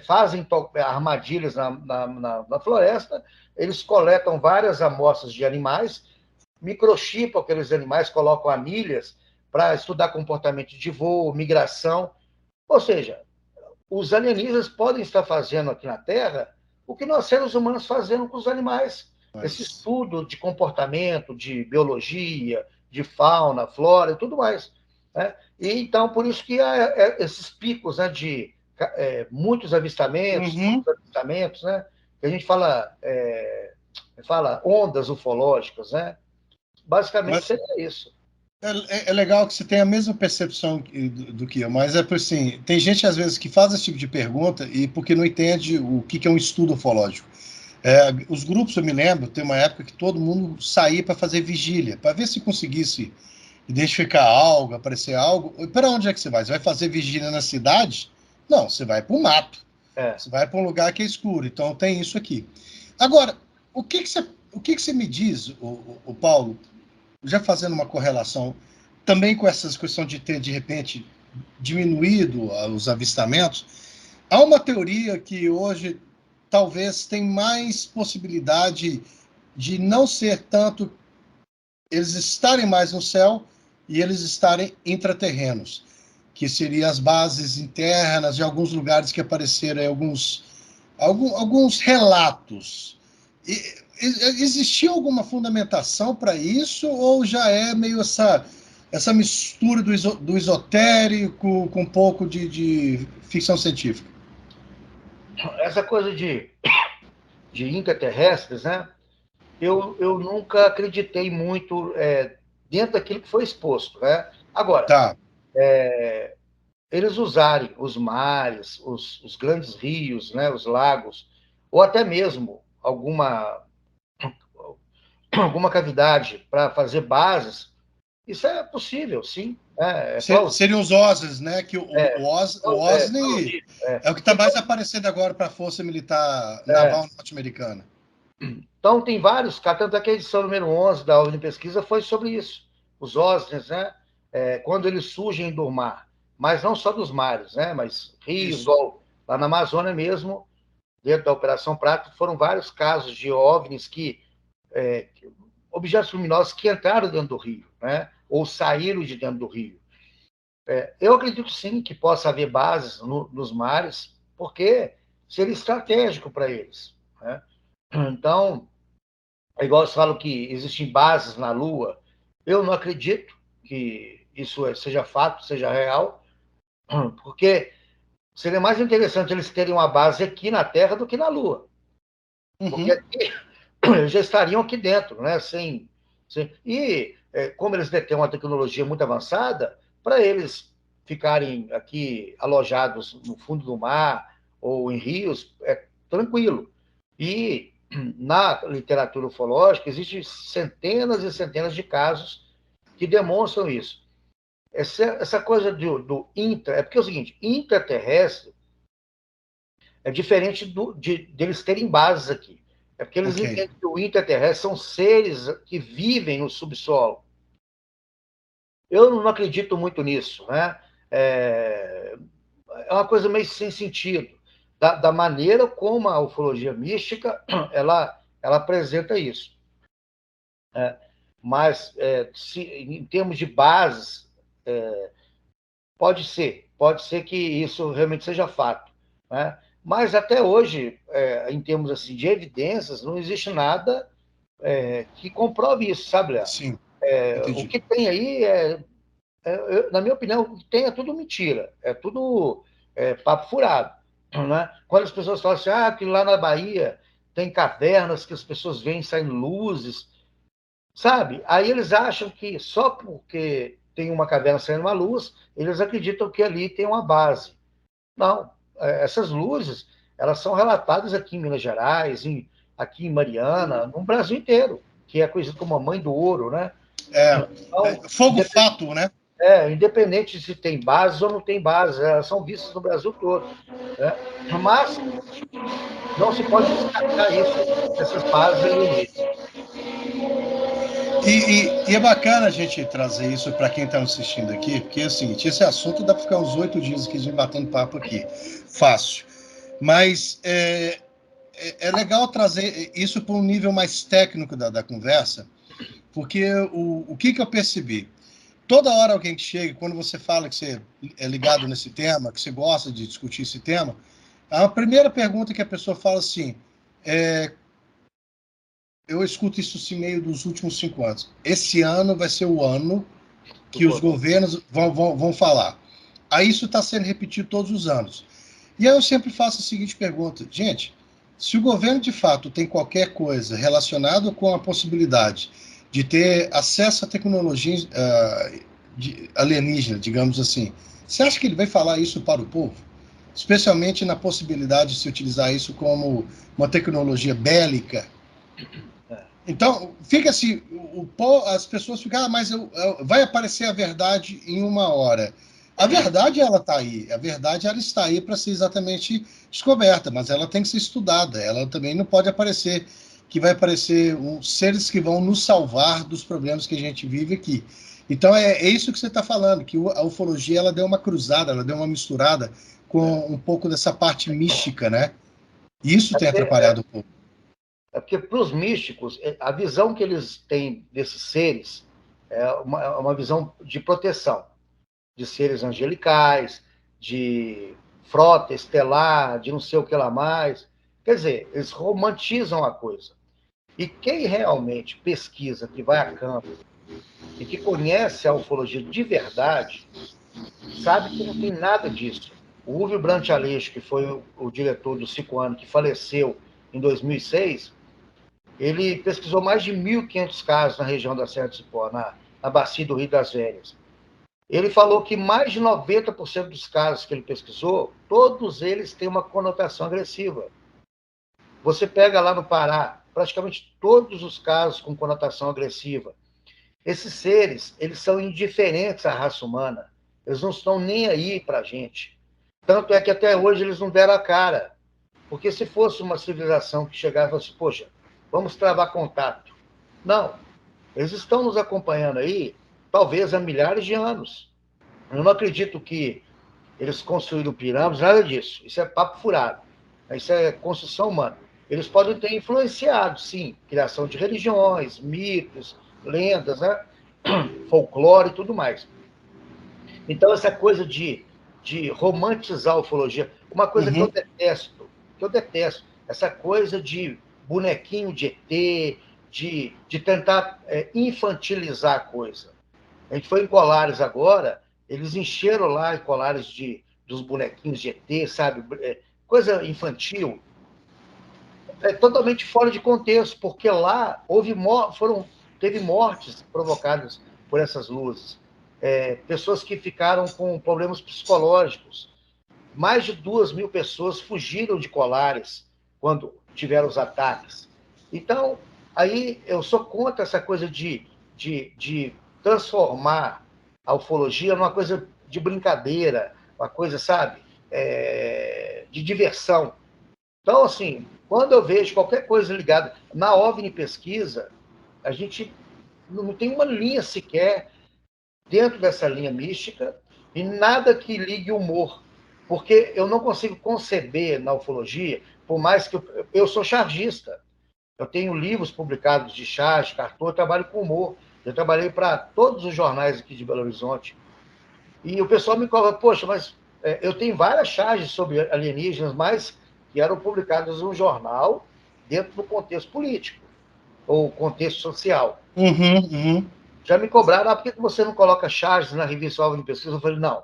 fazem armadilhas na floresta, eles coletam várias amostras de animais, microchipam aqueles animais, colocam anilhas para estudar comportamento de voo, migração. Ou seja, os alienígenas podem estar fazendo aqui na Terra o que nós, seres humanos, fazemos com os animais. Esse estudo de comportamento, de biologia, de fauna, flora e tudo mais. Né? E, então, por isso que há esses picos, né, de muitos avistamentos, né? Que a gente fala ondas ufológicas, né? Basicamente seria isso. É legal que você tenha a mesma percepção do que eu, mas assim, tem gente às vezes que faz esse tipo de pergunta e porque não entende o que é um estudo ufológico. Os grupos, eu me lembro, tem uma época que todo mundo saía para fazer vigília, para ver se conseguisse identificar algo, aparecer algo. E para onde é que você vai? Você vai fazer vigília na cidade? Não, você vai para o mato. Você vai para um lugar que é escuro. Então tem isso aqui. Agora, o que você me diz, o Paulo, já fazendo uma correlação também com essas questões de ter, de repente, diminuído os avistamentos, há uma teoria que hoje talvez tem mais possibilidade de não ser tanto eles estarem mais no céu e eles estarem intraterrenos, que seriam as bases internas de alguns lugares que apareceram, alguns relatos. Existia alguma fundamentação para isso ou já é meio essa mistura do esotérico com um pouco de ficção científica? Essa coisa de intraterrestres, né? Eu nunca acreditei muito dentro daquilo que foi exposto, né? Agora, Tá. Eles usarem os mares, os grandes rios, né, os lagos, ou até mesmo alguma cavidade para fazer bases, isso é possível, sim. Seriam os OSNIs, né? Que o OSNI é o que está mais aparecendo agora para a Força Militar Naval Norte-Americana. Então, tem vários, tanto é que a edição número 11 da OVNI Pesquisa foi sobre isso. Os OSNIs, né? Quando eles surgem do mar, mas não só dos mares, né? Mas rios, igual lá na Amazônia mesmo, dentro da Operação Prato, foram vários casos de OVNIs objetos luminosos que entraram dentro do rio, né? Ou saíram de dentro do rio. Eu acredito sim que possa haver bases nos mares, porque seria estratégico para eles, né? Então, é igual eles falam que existem bases na Lua. Eu não acredito que isso seja fato, seja real, porque seria mais interessante eles terem uma base aqui na Terra do que na Lua. Porque aqui, eles já estariam aqui dentro, né? E como eles detêm uma tecnologia muito avançada, para eles ficarem aqui alojados no fundo do mar ou em rios, é tranquilo. E na literatura ufológica existem centenas e centenas de casos que demonstram isso. Essa coisa do intra... É porque é o seguinte, intraterrestre é diferente deles terem bases aqui. É porque eles entendem que o intraterrestre são seres que vivem no subsolo. Eu não acredito muito nisso, né? É uma coisa meio sem sentido. Da maneira como a ufologia mística ela apresenta isso. Mas, em termos de bases, pode ser que isso realmente seja fato, né? Mas até hoje, em termos assim, de evidências, não existe nada que comprove isso, sabe, Léo? Sim, O que tem aí na minha opinião, o que tem é tudo mentira, é tudo papo furado, né? Quando as pessoas falam assim, que lá na Bahia tem cavernas que as pessoas veem saindo luzes, sabe? Aí eles acham que só porque tem uma caverna saindo uma luz, eles acreditam que ali tem uma base. Não, essas luzes, elas são relatadas aqui em Minas Gerais, aqui em Mariana, no Brasil inteiro, que é conhecido como a Mãe do Ouro, né? Então, fogo fato, né? Independente de se tem base ou não tem base, elas são vistas no Brasil todo, né? Mas não se pode descartar isso, essas bases alienígenas. E é bacana a gente trazer isso para quem está assistindo aqui, porque é o seguinte, esse assunto dá para ficar uns 8 dias aqui de batendo papo aqui, fácil. Mas é legal trazer isso para um nível mais técnico da conversa, porque o que eu percebi? Toda hora alguém que chega, quando você fala que você é ligado nesse tema, que você gosta de discutir esse tema, a primeira pergunta que a pessoa fala assim, eu escuto isso assim meio dos últimos 5 anos. Esse ano vai ser o ano que os governos vão falar. Aí isso está sendo repetido todos os anos. E aí eu sempre faço a seguinte pergunta, gente, se o governo de fato tem qualquer coisa relacionada com a possibilidade de ter acesso à tecnologia alienígena, digamos assim, você acha que ele vai falar isso para o povo? Especialmente na possibilidade de se utilizar isso como uma tecnologia bélica. Então, fica assim, as pessoas ficam, mas vai aparecer a verdade em uma hora. A verdade, ela está aí. A verdade, ela está aí para ser exatamente descoberta, mas ela tem que ser estudada. Ela também não pode aparecer, que vai aparecer seres que vão nos salvar dos problemas que a gente vive aqui. Então, é isso que você está falando, que a ufologia, ela deu uma cruzada, ela deu uma misturada com um pouco dessa parte mística, né? E isso tem atrapalhado um pouco. Porque para os místicos, a visão que eles têm desses seres é uma visão de proteção, de seres angelicais, de frota estelar, de não sei o que lá mais. Quer dizer, eles romantizam a coisa. E quem realmente pesquisa, que vai a campo, e que conhece a ufologia de verdade, sabe que não tem nada disso. O Uwe Brandt Aleixo, que foi o diretor do Cicoano, que faleceu em 2006, ele pesquisou mais de 1.500 casos na região da Serra do Cipó, na bacia do Rio das Velhas. Ele falou que mais de 90% dos casos que ele pesquisou, todos eles têm uma conotação agressiva. Você pega lá no Pará, praticamente todos os casos com conotação agressiva. Esses seres, eles são indiferentes à raça humana. Eles não estão nem aí para a gente. Tanto é que até hoje eles não deram a cara. Porque se fosse uma civilização que chegasse e falasse, poxa, vamos travar contato. Não. Eles estão nos acompanhando aí, talvez há milhares de anos. Eu não acredito que eles construíram pirâmides, nada disso. Isso é papo furado. Isso é construção humana. Eles podem ter influenciado, sim, criação de religiões, mitos, lendas, né? Folclore e tudo mais. Então, essa coisa de romantizar a ufologia, uma coisa que eu detesto, que eu detesto. Essa coisa de bonequinho de ET, de tentar infantilizar a coisa. A gente foi em Colares agora, eles encheram lá em Colares dos bonequinhos de ET, sabe? Coisa infantil. Totalmente fora de contexto, porque lá teve mortes provocadas por essas luzes. Pessoas que ficaram com problemas psicológicos. Mais de 2.000 pessoas fugiram de Colares quando tiveram os ataques. Então, aí eu sou contra essa coisa de transformar a ufologia numa coisa de brincadeira, uma coisa, sabe, de diversão. Então, assim, quando eu vejo qualquer coisa ligada na OVNI Pesquisa, a gente não tem uma linha sequer dentro dessa linha mística e nada que ligue humor, porque eu não consigo conceber na ufologia, por mais que eu sou chargista, eu tenho livros publicados de charge, cartoon, eu trabalho com humor, eu trabalhei para todos os jornais aqui de Belo Horizonte, e o pessoal me cobra, poxa, mas eu tenho várias charges sobre alienígenas, mas que eram publicadas em um jornal dentro do contexto político ou contexto social. Já me cobraram, por que você não coloca charges na revista OVNI Pesquisa? Eu falei, não,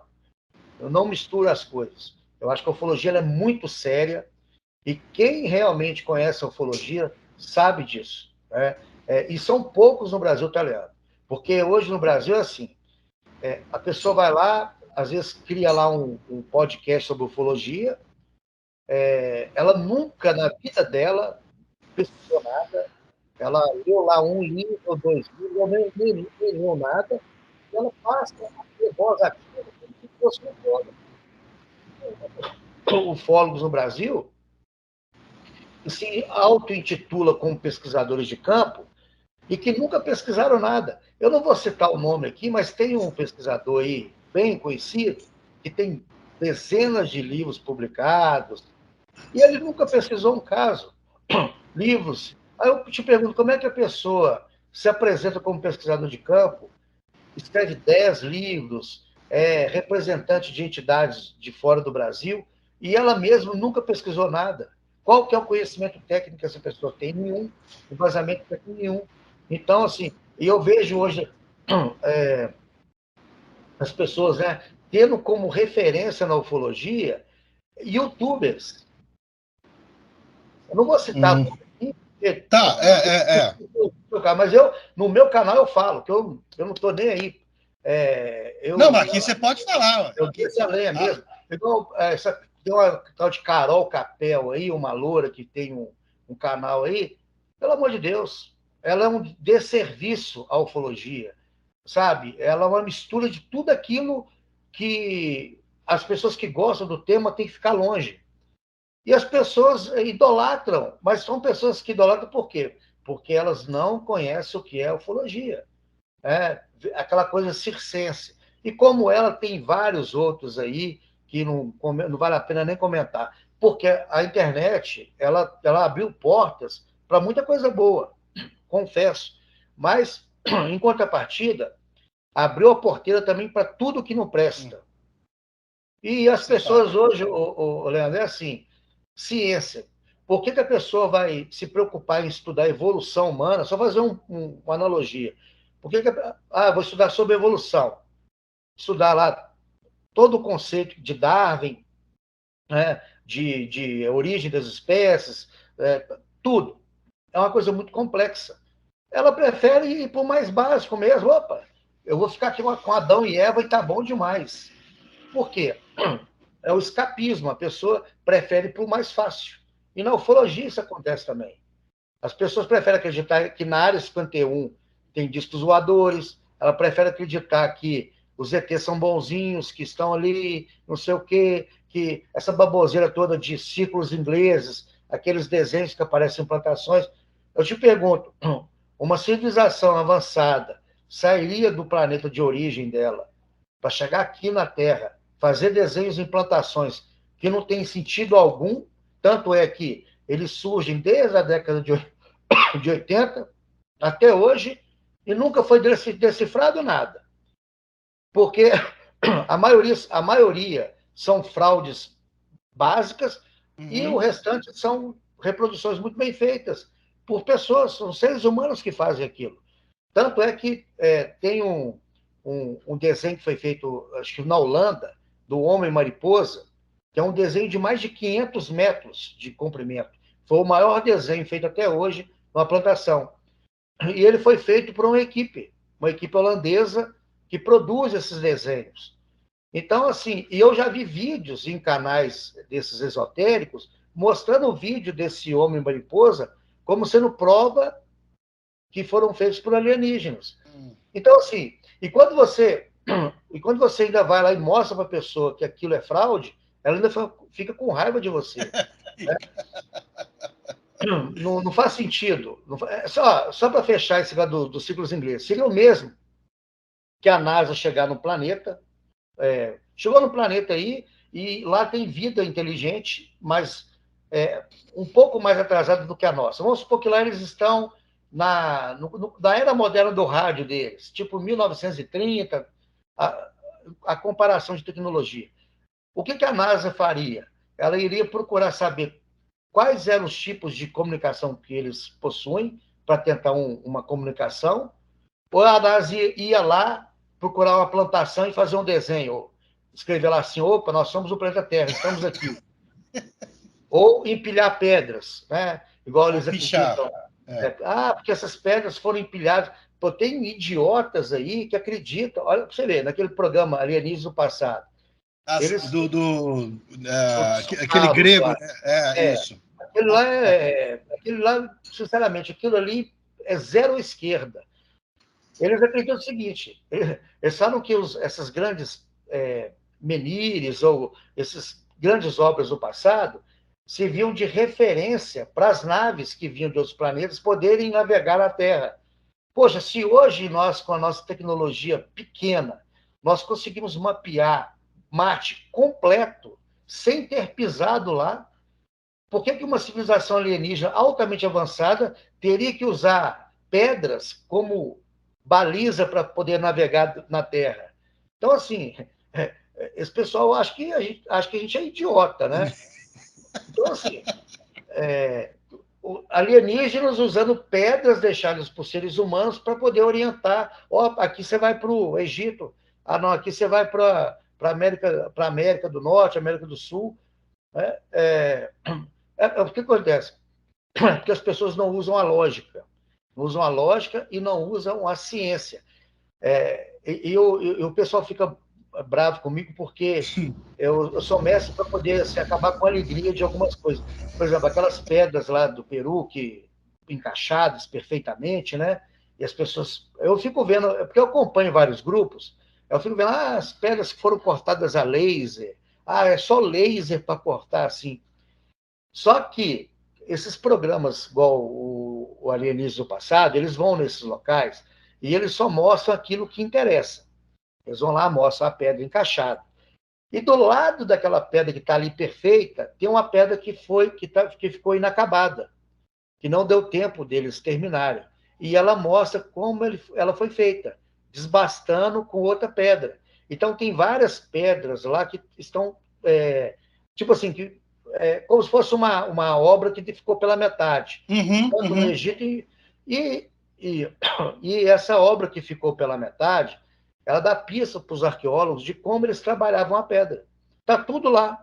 eu não misturo as coisas. Eu acho que a ufologia é muito séria e quem realmente conhece a ufologia sabe disso. Né? E são poucos no Brasil, tá, Leandro? Porque hoje no Brasil é assim, a pessoa vai lá, às vezes cria lá um podcast sobre ufologia, ela nunca na vida dela pesquisou nada, ela leu lá um livro ou 2 livros, ou nem leu nada, e ela passa a ter voz ativa como se fosse um ufólogo. Ufólogos no Brasil que se auto-intitula como pesquisadores de campo e que nunca pesquisaram nada. Eu não vou citar o nome aqui, mas tem um pesquisador aí bem conhecido que tem dezenas de livros publicados e ele nunca pesquisou um caso. Livros. Aí eu te pergunto, como é que a pessoa se apresenta como pesquisador de campo, escreve 10 livros, é representante de entidades de fora do Brasil, e ela mesma nunca pesquisou nada? Qual que é o conhecimento técnico que essa pessoa tem? Nenhum. Embasamento técnico nenhum. Então, assim, eu vejo hoje as pessoas, né, tendo como referência na ufologia youtubers. Eu não vou citar aqui, tá, mas no meu canal eu falo, que eu não estou nem aí. Não, mas aqui você pode falar. Eu desço a lenha mesmo. Então, tem uma tal de Carol Capel aí, uma loura que tem um canal aí, pelo amor de Deus, ela é um desserviço à ufologia, sabe? Ela é uma mistura de tudo aquilo que as pessoas que gostam do tema têm que ficar longe. E as pessoas idolatram, mas são pessoas que idolatram por quê? Porque elas não conhecem o que é ufologia. Aquela coisa circense. E como ela, tem vários outros aí que não vale a pena nem comentar. Porque a internet, ela abriu portas para muita coisa boa, confesso. Mas, em contrapartida, abriu a porteira também para tudo que não presta. E as pessoas hoje, Leandro, é assim, ciência. Por que a pessoa vai se preocupar em estudar a evolução humana? Só fazer uma analogia. Por que vou estudar sobre evolução? Estudar lá todo o conceito de Darwin, né, de origem das espécies, tudo. É uma coisa muito complexa. Ela prefere ir para o mais básico mesmo. Opa, eu vou ficar aqui com Adão e Eva e tá bom demais. Por quê? É o escapismo. A pessoa prefere ir para o mais fácil. E na ufologia isso acontece também. As pessoas preferem acreditar que na área 51 tem discos voadores, ela prefere acreditar que os ETs são bonzinhos, que estão ali, não sei o quê, que essa baboseira toda de círculos ingleses, aqueles desenhos que aparecem em plantações. Eu te pergunto, uma civilização avançada sairia do planeta de origem dela para chegar aqui na Terra, fazer desenhos em plantações que não tem sentido algum, tanto é que eles surgem desde a década de 80 até hoje e nunca foi decifrado nada. Porque a maioria são fraudes básicas E o restante são reproduções muito bem feitas por pessoas, são seres humanos que fazem aquilo. Tanto é que tem um desenho que foi feito, acho que na Holanda, do Homem-Mariposa, que é um desenho de mais de 500 metros de comprimento. Foi o maior desenho feito até hoje numa plantação. E ele foi feito por uma equipe holandesa que produz esses desenhos. Então, assim, eu já vi vídeos em canais desses esotéricos mostrando o vídeo desse homem-mariposa como sendo prova que foram feitos por alienígenas. Então, assim, e quando você ainda vai lá e mostra para a pessoa que aquilo é fraude, ela ainda fica com raiva de você. Né? Não faz sentido. Só para fechar esse negócio dos ciclos ingleses, seria o mesmo que a NASA chegar no planeta, chegou no planeta aí, e lá tem vida inteligente, mas um pouco mais atrasada do que a nossa. Vamos supor que lá eles estão na era moderna do rádio deles, tipo 1930, a comparação de tecnologia. O que a NASA faria? Ela iria procurar saber quais eram os tipos de comunicação que eles possuem para tentar uma comunicação, ou a NASA ia lá procurar uma plantação e fazer um desenho, escrever lá assim, opa, nós somos o planeta Terra, estamos aqui. Ou empilhar pedras, né? Igual eles acreditam. Porque essas pedras foram empilhadas. Pô, tem idiotas aí que acreditam. Olha para você ver, naquele programa Alienígenas do Passado. Aquele grego, isso. Aquele lá, sinceramente, aquilo ali é zero esquerda. Eles acreditam o seguinte: eles sabem que essas grandes menires ou essas grandes obras do passado serviam de referência para as naves que vinham de outros planetas poderem navegar na Terra. Poxa, se hoje nós, com a nossa tecnologia pequena, nós conseguimos mapear Marte completo, sem ter pisado lá, por que uma civilização alienígena altamente avançada teria que usar pedras como baliza para poder navegar na Terra? Então, assim, esse pessoal acha que a gente é idiota, né? Então, assim, alienígenas usando pedras deixadas por seres humanos para poder orientar. Aqui você vai para o Egito, não, aqui você vai para a América do Norte, América do Sul. O que acontece? Porque as pessoas não usam a lógica. Não usam a lógica e não usam a ciência. E o pessoal fica bravo comigo porque eu sou mestre para poder acabar com a alegria de algumas coisas. Por exemplo, aquelas pedras lá do Peru que encaixadas perfeitamente, né? E as pessoas... Eu fico vendo... Porque eu acompanho vários grupos, eu fico vendo as pedras que foram cortadas a laser. É só laser para cortar assim. Só que esses programas, igual o Alienígenas do Passado, eles vão nesses locais e eles só mostram aquilo que interessa. Eles vão lá, mostram a pedra encaixada. E do lado daquela pedra que está ali perfeita, tem uma pedra que ficou inacabada, que não deu tempo deles terminarem. E ela mostra como ela foi feita, desbastando com outra pedra. Então, tem várias pedras lá que estão, tipo assim, como se fosse uma obra que ficou pela metade. Tanto no Egito e essa obra que ficou pela metade, ela dá pista para os arqueólogos de como eles trabalhavam a pedra. Está tudo lá.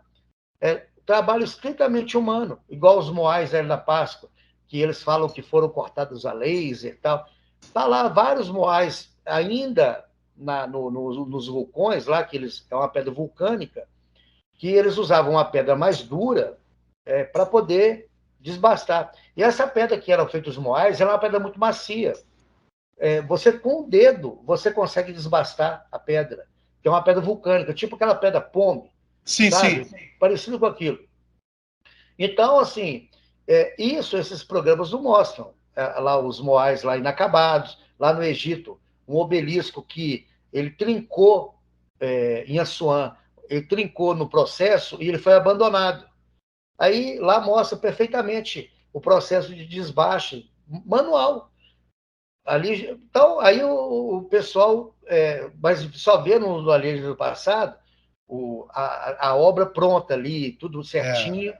Trabalho estritamente humano, igual os moais da Páscoa, que eles falam que foram cortados a laser e tal. Está lá vários moais ainda nos vulcões, lá, que é uma pedra vulcânica, que eles usavam uma pedra mais dura para poder desbastar. E essa pedra que eram feitos os moais, ela é uma pedra muito macia. Você, com o dedo, você consegue desbastar a pedra, que é uma pedra vulcânica, tipo aquela pedra Pombe, sabe? Sim. Parecido com aquilo. Então, assim, esses programas não mostram. Lá os moais lá inacabados, lá no Egito, um obelisco que ele trincou em Assuã, ele trincou no processo e ele foi abandonado. Aí lá mostra perfeitamente o processo de desbaste manual. Ali, então, aí o pessoal, mas só vê no Alienígenas do Passado a obra pronta ali, tudo certinho.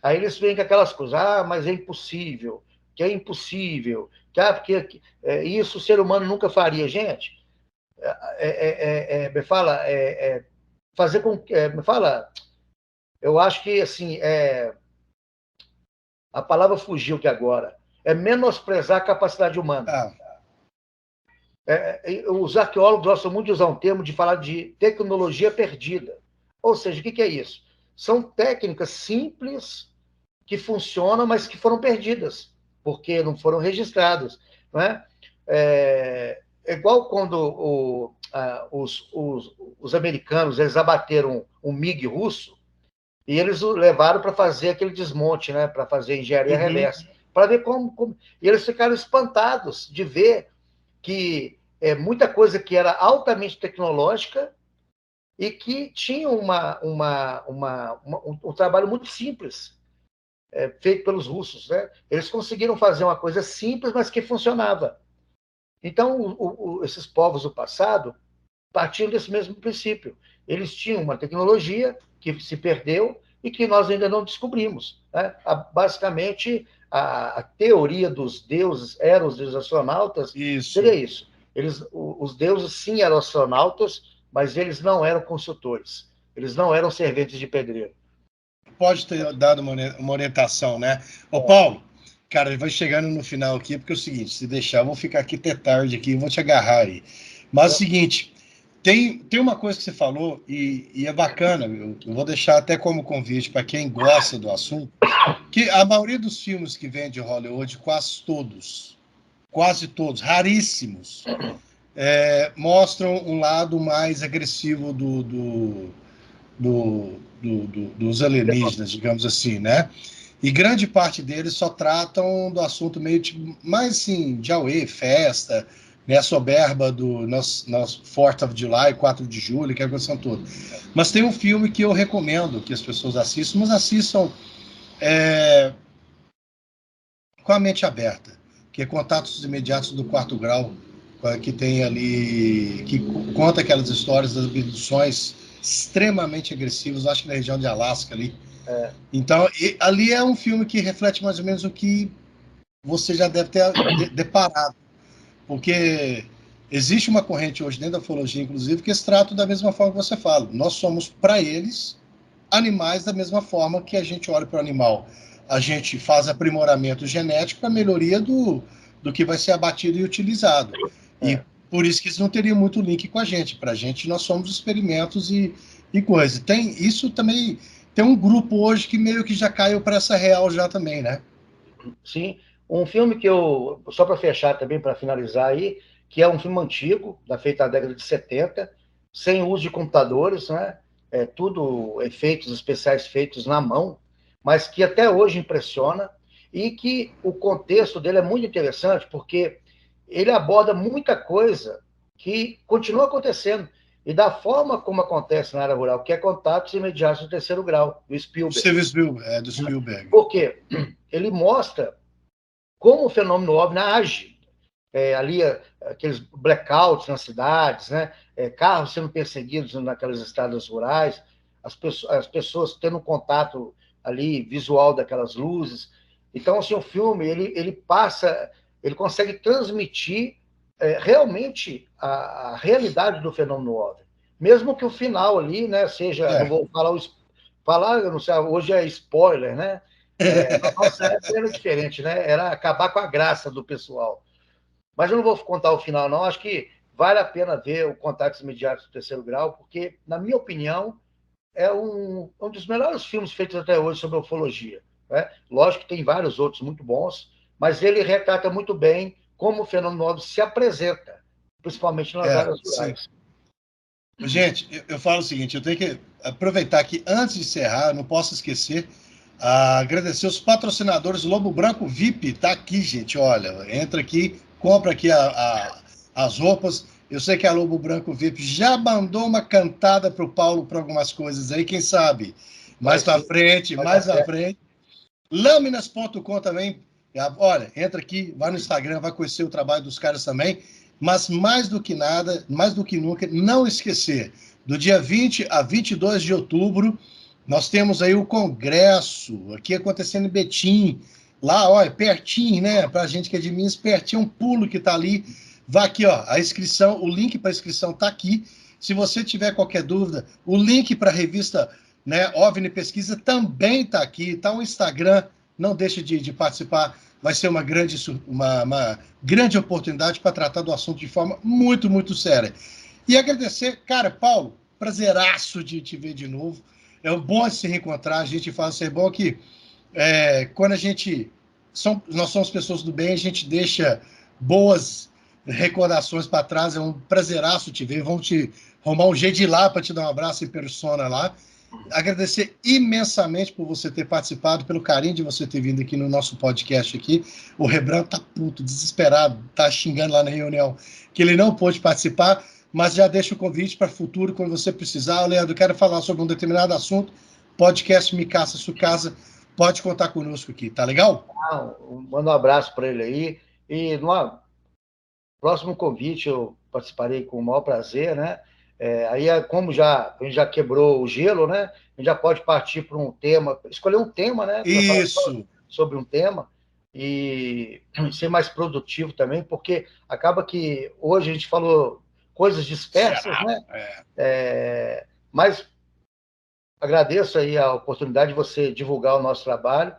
Aí eles vêm com aquelas coisas, mas é impossível, que é impossível, porque isso o ser humano nunca faria. Gente, me fala, fazer com que, me fala, eu acho que, assim, a palavra fugiu que agora, é menosprezar a capacidade humana. Os arqueólogos gostam muito de usar um termo de falar de tecnologia perdida. Ou seja, o que é isso? São técnicas simples que funcionam, mas que foram perdidas, porque não foram registradas. Não é? Igual quando os americanos eles abateram um MiG russo e eles o levaram para fazer aquele desmonte, né? Para fazer engenharia reversa, para ver como. E eles ficaram espantados de ver que muita coisa que era altamente tecnológica e que tinha um trabalho muito simples feito pelos russos. Né? Eles conseguiram fazer uma coisa simples, mas que funcionava. Então, esses povos do passado partiam desse mesmo princípio. Eles tinham uma tecnologia que se perdeu e que nós ainda não descobrimos. Né? Basicamente, a teoria dos deuses, eram os deuses astronautas, seria isso. Os deuses, sim, eram astronautas, mas eles não eram consultores. Eles não eram serventes de pedreiro. Pode ter dado uma orientação, né? Ô, Paulo, cara, vai chegando no final aqui, porque é o seguinte, se deixar, eu vou ficar aqui até tarde aqui, vou te agarrar aí. Mas é o seguinte, tem uma coisa que você falou, e é bacana, eu vou deixar até como convite para quem gosta do assunto, que a maioria dos filmes que vem de Hollywood, quase todos, raríssimos, mostram um lado mais agressivo dos alienígenas, digamos assim, né? E grande parte deles só tratam do assunto meio tipo, mais assim, de auê, festa, né, a soberba do nosso 4th of July, 4 de julho, que é a questão toda. Mas tem um filme que eu recomendo que as pessoas assistam, mas assistam com a mente aberta, que é Contatos Imediatos do Quarto Grau, que tem ali, que conta aquelas histórias das abduções extremamente agressivas, acho que na região de Alasca ali. Então, ali é um filme que reflete mais ou menos o que você já deve ter deparado, porque existe uma corrente hoje dentro da ufologia, inclusive, que eles tratam da mesma forma que você fala. Nós somos, para eles, animais da mesma forma que a gente olha para o animal. A gente faz aprimoramento genético para melhoria do que vai ser abatido e utilizado. E por isso que eles não teriam muito link com a gente. Para a gente, nós somos experimentos e coisa. Isso também tem um grupo hoje que meio que já caiu para essa real já também, né? Sim. Um filme que eu, só para fechar também, para finalizar aí, que é um filme antigo, feito na década de 70, sem uso de computadores, né? Tudo efeitos especiais feitos na mão, mas que até hoje impressiona, e que o contexto dele é muito interessante, porque ele aborda muita coisa que continua acontecendo, e da forma como acontece na área rural, que é Contatos Imediatos do Terceiro Grau, do Spielberg. Do Spielberg. Por quê? Ele mostra como o fenômeno OVNI age. Ali, aqueles blackouts nas cidades, né? Carros sendo perseguidos naquelas estradas rurais, as pessoas tendo contato ali visual daquelas luzes. Então, assim, o filme ele consegue transmitir realmente a realidade do fenômeno OVNI, mesmo que o final ali, né, seja, não vou falar, eu não sei, hoje é spoiler, né? Na nossa época era diferente, né? Era acabar com a graça do pessoal. Mas eu não vou contar o final, não. Acho que vale a pena ver o Contatos Imediatos do Terceiro Grau, porque, na minha opinião, é um dos melhores filmes feitos até hoje sobre ufologia. Né? Lógico que tem vários outros muito bons, mas ele retrata muito bem como o fenômeno OVNI se apresenta, principalmente nas áreas rurais. Gente, eu falo o seguinte, eu tenho que aproveitar que, antes de encerrar, eu não posso esquecer, agradecer os patrocinadores. Lobo Branco VIP tá aqui, gente, olha, entra aqui, compra aqui as roupas. Eu sei que a Lobo Branco VIP já mandou uma cantada para o Paulo para algumas coisas aí, quem sabe? Mais para frente. Lâminas.com também. Olha, entra aqui, vai no Instagram, vai conhecer o trabalho dos caras também. Mas mais do que nada, mais do que nunca, não esquecer, do dia 20 a 22 de outubro, Nós temos aí o congresso, aqui acontecendo em Betim, lá, ó, é pertinho, né? Para a gente que é de Minas, pertinho, um pulo que está ali. Vá aqui, ó, a inscrição, o link para a inscrição está aqui. Se você tiver qualquer dúvida, o link para a revista, né, OVNI Pesquisa também está aqui, está o Instagram, não deixe de participar, vai ser uma grande oportunidade para tratar do assunto de forma muito, muito séria. E agradecer, cara, Paulo, prazeraço de te ver de novo. É bom se reencontrar, a gente fala assim, é bom que quando nós somos pessoas do bem, a gente deixa boas recordações para trás, é um prazeraço te ver, vamos te arrumar um jeito de ir lá para te dar um abraço em persona lá. Agradecer imensamente por você ter participado, pelo carinho de você ter vindo aqui no nosso podcast aqui. O Rebran tá puto, desesperado, tá xingando lá na reunião que ele não pôde participar, mas já deixa o convite para o futuro, quando você precisar. Leandro, quero falar sobre um determinado assunto, podcast Me Caça Sua Casa, pode contar conosco aqui, tá legal? Manda um abraço para ele aí, e no próximo convite eu participarei com o maior prazer, né? Aí, como a gente já quebrou o gelo, né? A gente já pode partir para um tema, escolher um tema, né? Isso. Sobre um tema e ser mais produtivo também, porque acaba que hoje a gente falou coisas dispersas, né? Mas agradeço aí a oportunidade de você divulgar o nosso trabalho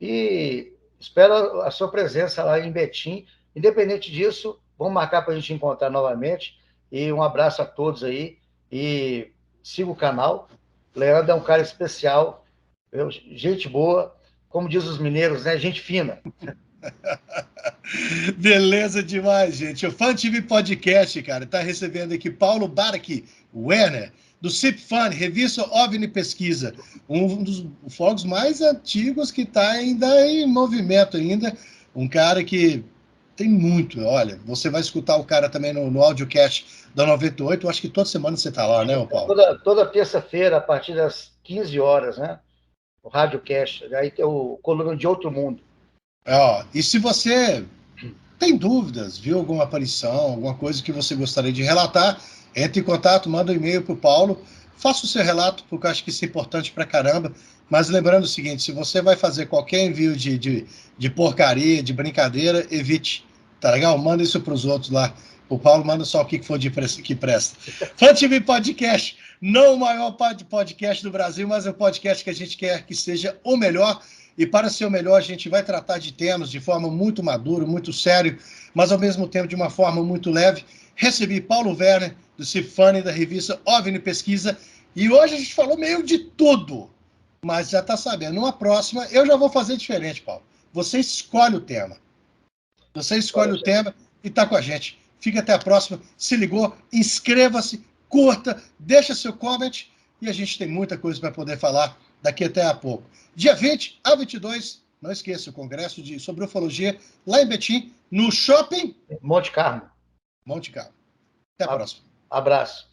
e espero a sua presença lá em Betim. Independente disso, vamos marcar para a gente encontrar novamente. E um abraço a todos aí. E siga o canal. Leandro é um cara especial, gente boa, como diz os mineiros, né? Gente fina. Beleza demais, gente. O Fan TV Podcast, cara, tá recebendo aqui Paulo Barak Werner, do CIP Fan, Revista OVNI Pesquisa, um dos ufólogos mais antigos que está ainda em movimento ainda, um cara que tem muito, olha, você vai escutar o cara também no audiocast da 98, eu acho que toda semana você está lá, né, Paulo? Toda terça-feira, a partir das 15 horas, né? O radiocast, aí tem o Coluna de Outro Mundo. E se você tem dúvidas, viu alguma aparição, alguma coisa que você gostaria de relatar, entre em contato, manda um e-mail para o Paulo, faça o seu relato, porque eu acho que isso é importante para caramba. Mas lembrando o seguinte, se você vai fazer qualquer envio de porcaria, de brincadeira, evite, tá legal? Manda isso para os outros lá. O Paulo manda só o que for que presta. Fan TV Podcast, não o maior podcast do Brasil, mas é um podcast que a gente quer que seja o melhor. E para ser o melhor, a gente vai tratar de temas de forma muito madura, muito sério, mas ao mesmo tempo de uma forma muito leve. Recebi Paulo Werner, do Cifane, da revista OVNI Pesquisa, e hoje a gente falou meio de tudo, mas já está sabendo. Numa próxima, eu já vou fazer diferente, Paulo. Você escolhe o tema. Você escolhe o tema e está com a gente. Fica até a próxima. Se ligou, inscreva-se, curta, deixa seu comment, e a gente tem muita coisa para poder falar daqui até a pouco. Dia 20 a 22, não esqueça, o Congresso sobre Ufologia, lá em Betim, no Shopping Monte Carlo. Monte Carlo. Até a próxima. Abraço.